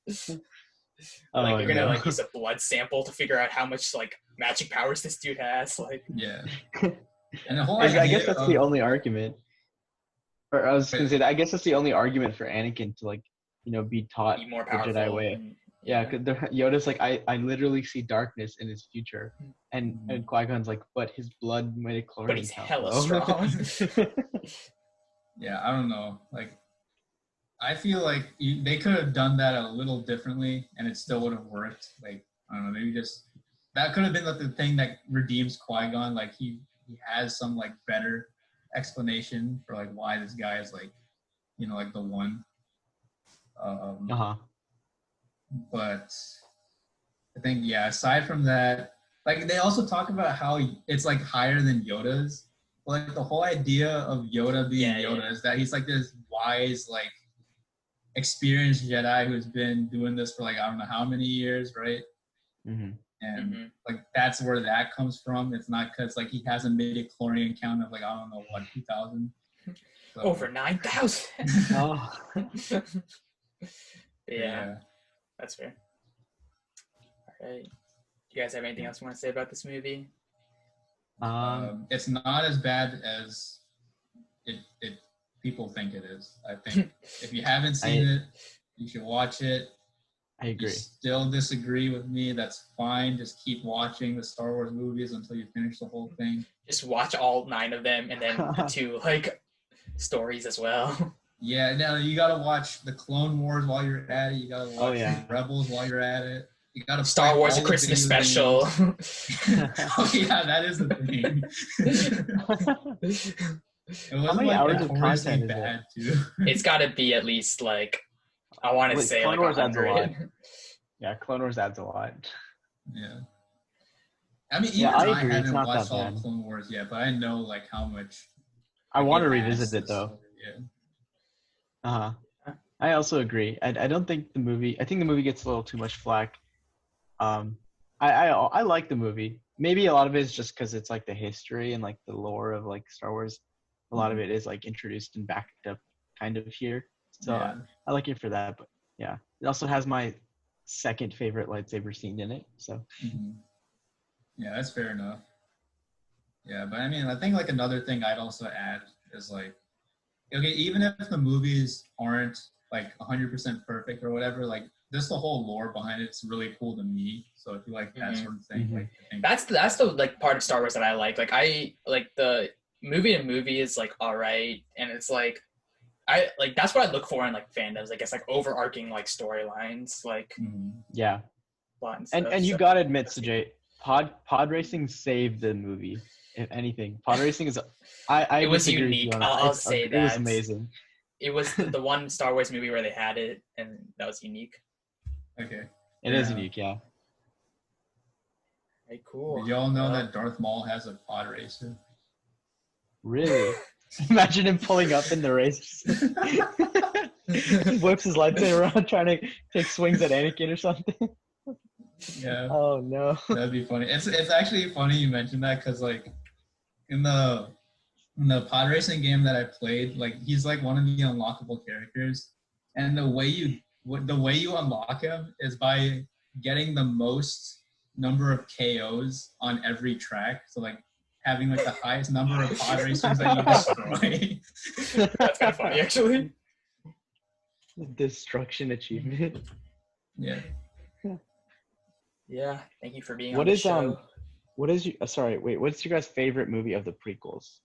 Like you're gonna like use a blood sample to figure out how much like magic powers this dude has. Like and the whole I guess that's the only argument. Or I was gonna say that I guess that's the only argument for Anakin to like, be taught be more the powerful. Jedi way. Yeah, because Yoda's like, I literally see darkness in his future, and Qui-Gon's like, but his blood midichlorians. But he's hella strong. Yeah, I don't know. Like, I feel like they could have done that a little differently, and it still would have worked. Like, I don't know, maybe just that could have been like the thing that redeems Qui-Gon. Like he has some like better explanation for like why this guy is like like the one but I think aside from that, like they also talk about how it's like higher than Yoda's. Like the whole idea of Yoda being Yoda is that he's like this wise like experienced Jedi who's been doing this for like I don't know how many years, right? And like that's where that comes from. It's not because like he has a midi-chlorian count of like I don't know what 2,000. So. Over 9,000. Yeah, that's fair. All right. Do you guys have anything else you want to say about this movie? It's not as bad as it people think it is. I think if you haven't seen it, you should watch it. I agree. You still disagree with me, that's fine. Just keep watching the Star Wars movies until you finish the whole thing. Just watch all 9 of them and then the 2 like stories as well. Yeah, now you gotta watch the Clone Wars while you're at it. You gotta watch Rebels while you're at it. You gotta Star Wars a Christmas special. Oh yeah, that is the thing. How many hours of content is it? Too. It's gotta be at least like I want to say Clone like Wars 100. adds a lot. Yeah, Clone Wars adds a lot. Yeah. I mean, even I haven't watched all of Clone Wars yet, but I know like how much. I want to revisit it though. Yeah. I also agree. I don't think the movie. I think the movie gets a little too much flack. I like the movie. Maybe a lot of it is just because it's like the history and like the lore of like Star Wars. A lot of it is like introduced and backed up kind of here. So I like it for that. But yeah, it also has my second favorite lightsaber scene in it. So. Yeah, that's fair enough. Yeah, but I mean, I think like another thing I'd also add is like, okay, even if the movies aren't like 100% perfect or whatever, like just the whole lore behind it's really cool to me. So if you like that sort of thing, like I think that's the like part of Star Wars that I like. Like I like the movie to movie is like all right, and it's like I like that's what I look for in like fandoms. I guess like overarching like storylines, like yeah. plot and And stuff. you gotta admit, Sujay, pod racing saved the movie. If anything, pod racing is it was disagree with you unique. on that. I'll say that it was amazing. It was the one Star Wars movie where they had it, and that was unique. okay. It is unique, yeah. Very cool. Did y'all know that Darth Maul has a pod racer? Really? Imagine him pulling up in the race. Whips his lightsaber around trying to take swings at Anakin or something. Yeah. Oh no. That'd be funny. It's actually funny you mentioned that because like in the pod racing game that I played, like he's like one of the unlockable characters, and the way you unlock him is by getting the most number of KOs on every track. So like having like the highest number of pod racers that you destroy. That's kind of funny, actually. Destruction achievement. Yeah. Yeah. Thank you for being What on the is show. what is you? Sorry, wait. What's your guys' favorite movie of the prequels?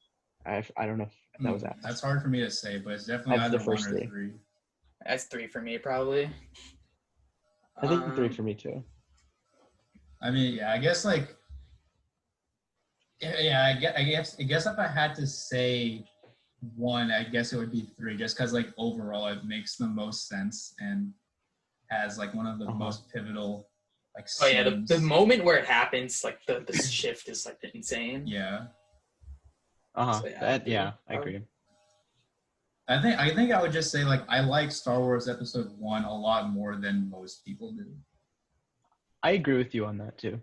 I don't know if that was asked. That's hard for me to say, but it's definitely That's the either one first or three. three. That's 3 for me, probably. I think 3 for me too. I mean, yeah, I guess like, yeah, I guess if I had to say one, I guess it would be 3, just because like overall it makes the most sense and has like one of the most pivotal like. Oh yeah, scenes. the moment where it happens, like the shift is like insane. Yeah. So, Yeah, I agree. I think I would just say like I like Star Wars Episode 1 a lot more than most people do. I agree with you on that too.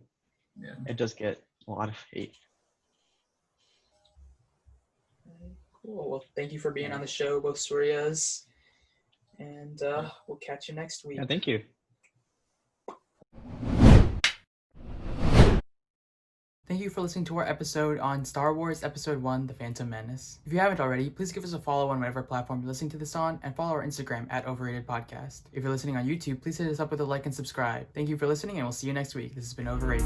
Yeah. It does get a lot of hate. Cool. Well, thank you for being on the show, both Suryas. And we'll catch you next week. Yeah, thank you. Thank you for listening to our episode on Star Wars Episode 1, The Phantom Menace. If you haven't already, please give us a follow on whatever platform you're listening to this on, and follow our Instagram at Overrated Podcast. If you're listening on YouTube, please hit us up with a like and subscribe. Thank you for listening, and we'll see you next week. This has been Overrated.